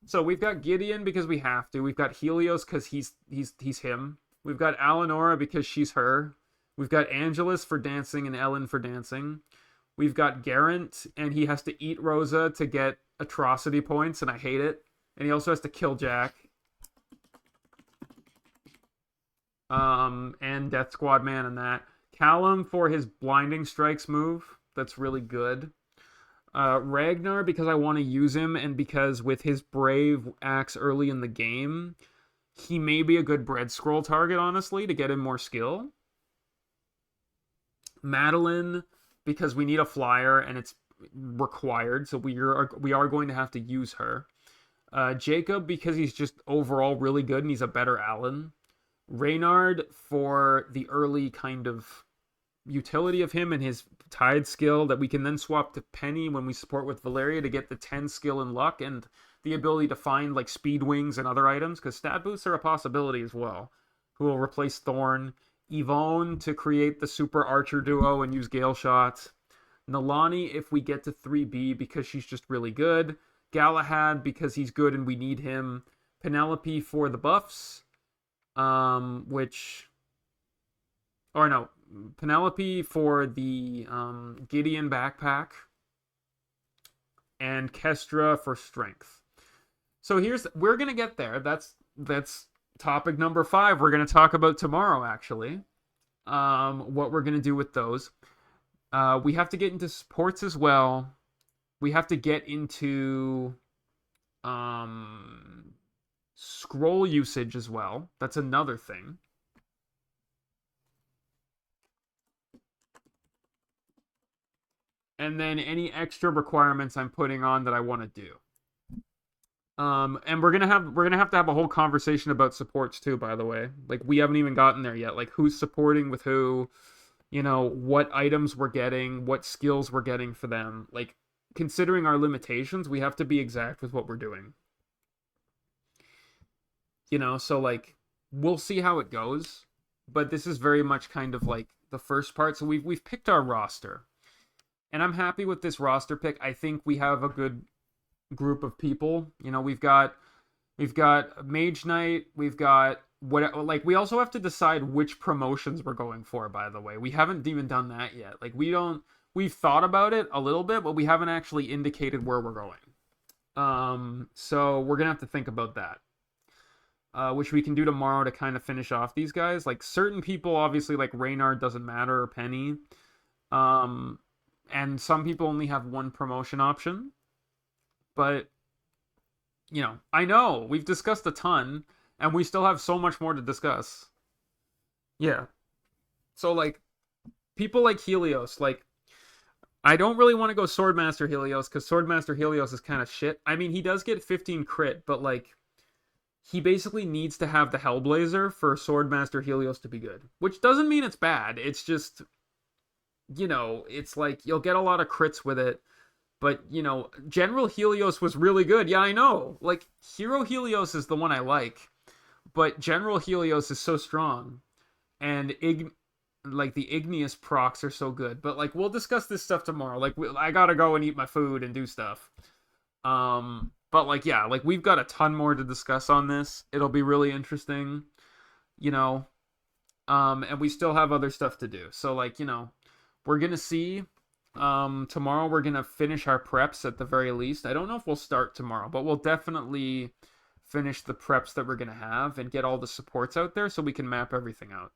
So we've got Gideon because we have to. We've got Helios because he's him. We've got Eleonora because she's her. We've got Angelus for dancing and Ellen for dancing. We've got Garant, and he has to eat Rosa to get atrocity points, and I hate it. And he also has to kill Jack. And Death Squad Man and that. Callum for his blinding strikes move. That's really good. Ragnar because I want to use him, and because with his brave axe early in the game, he may be a good bread scroll target, honestly, to get him more skill. Madeline because we need a flyer and it's required, so we are going to have to use her. Jacob because he's just overall really good and he's a better Alan. Reynard for the early kind of utility of him and his Tide skill that we can then swap to Penny when we support with Valeria to get the 10 skill and luck and the ability to find like speed wings and other items, because stat boosts are a possibility as well. Who will replace Thorn. Yvonne to create the super archer duo and use Gale Shot. Nalani if we get to 3B because she's just really good. Galahad because he's good and we need him. Penelope for the buffs. Penelope for the Gideon backpack. And Kestra for strength. So we're going to get there. That's topic number 5 we're going to talk about tomorrow, actually. What we're going to do with those. We have to get into supports as well. We have to get into scroll usage as well. That's another thing. And then any extra requirements I'm putting on that I want to do. And we're gonna have to have a whole conversation about supports too, by the way. Like, we haven't even gotten there yet. Like, who's supporting with who, what items we're getting, what skills we're getting for them. Like, considering our limitations, we have to be exact with what we're doing. So like, we'll see how it goes. But this is very much kind of like the first part. So we've picked our roster. And I'm happy with this roster pick. I think we have a good group of people. We've got Mage Knight, we also have to decide which promotions we're going for, by the way. We haven't even done that yet. Like, we've thought about it a little bit, but we haven't actually indicated where we're going. So we're gonna have to think about that. Which we can do tomorrow to kind of finish off these guys. Like, certain people, obviously, like Reynard doesn't matter, or Penny. And some people only have one promotion option. But, I know we've discussed a ton, and we still have so much more to discuss. Yeah. So, like, people like Helios, like, I don't really want to go Swordmaster Helios, because Swordmaster Helios is kind of shit. I mean, he does get 15 crit, but, like, he basically needs to have the Hellblazer for Swordmaster Helios to be good. Which doesn't mean it's bad. It's just, it's like, you'll get a lot of crits with it. But, General Helios was really good. Yeah, I know. Like, Hero Helios is the one I like. But General Helios is so strong. And, the Igneous procs are so good. But, like, we'll discuss this stuff tomorrow. Like, I gotta go and eat my food and do stuff. But, like, yeah. Like, we've got a ton more to discuss on this. It'll be really interesting. And we still have other stuff to do. So, like, we're gonna see. Tomorrow we're gonna finish our preps at the very least. I don't know if we'll start tomorrow, but we'll definitely finish the preps that we're gonna have and get all the supports out there so we can map everything out.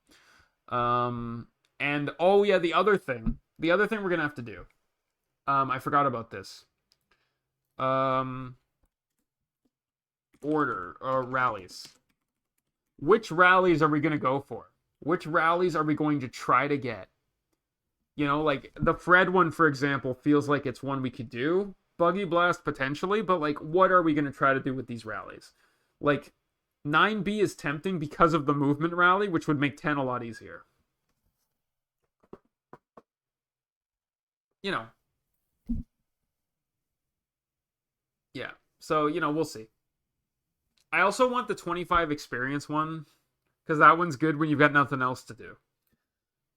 And oh yeah, the other thing we're gonna have to do. I forgot about this. Order or rallies. Which rallies are we gonna go for? Which rallies are we going to try to get? Like, the Fred one, for example, feels like it's one we could do. Buggy Blast, potentially, but, like, what are we going to try to do with these rallies? Like, 9B is tempting because of the movement rally, which would make 10 a lot easier. Yeah. So, we'll see. I also want the 25 experience one, because that one's good when you've got nothing else to do.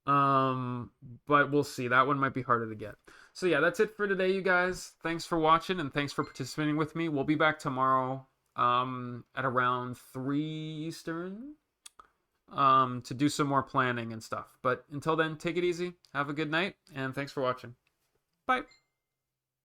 But we'll see. That one might be harder to get. So yeah, that's it for today, you guys. Thanks for watching and thanks for participating with me. We'll be back tomorrow, at around 3 Eastern, to do some more planning and stuff. But until then, take it easy. Have a good night, and thanks for watching. Bye.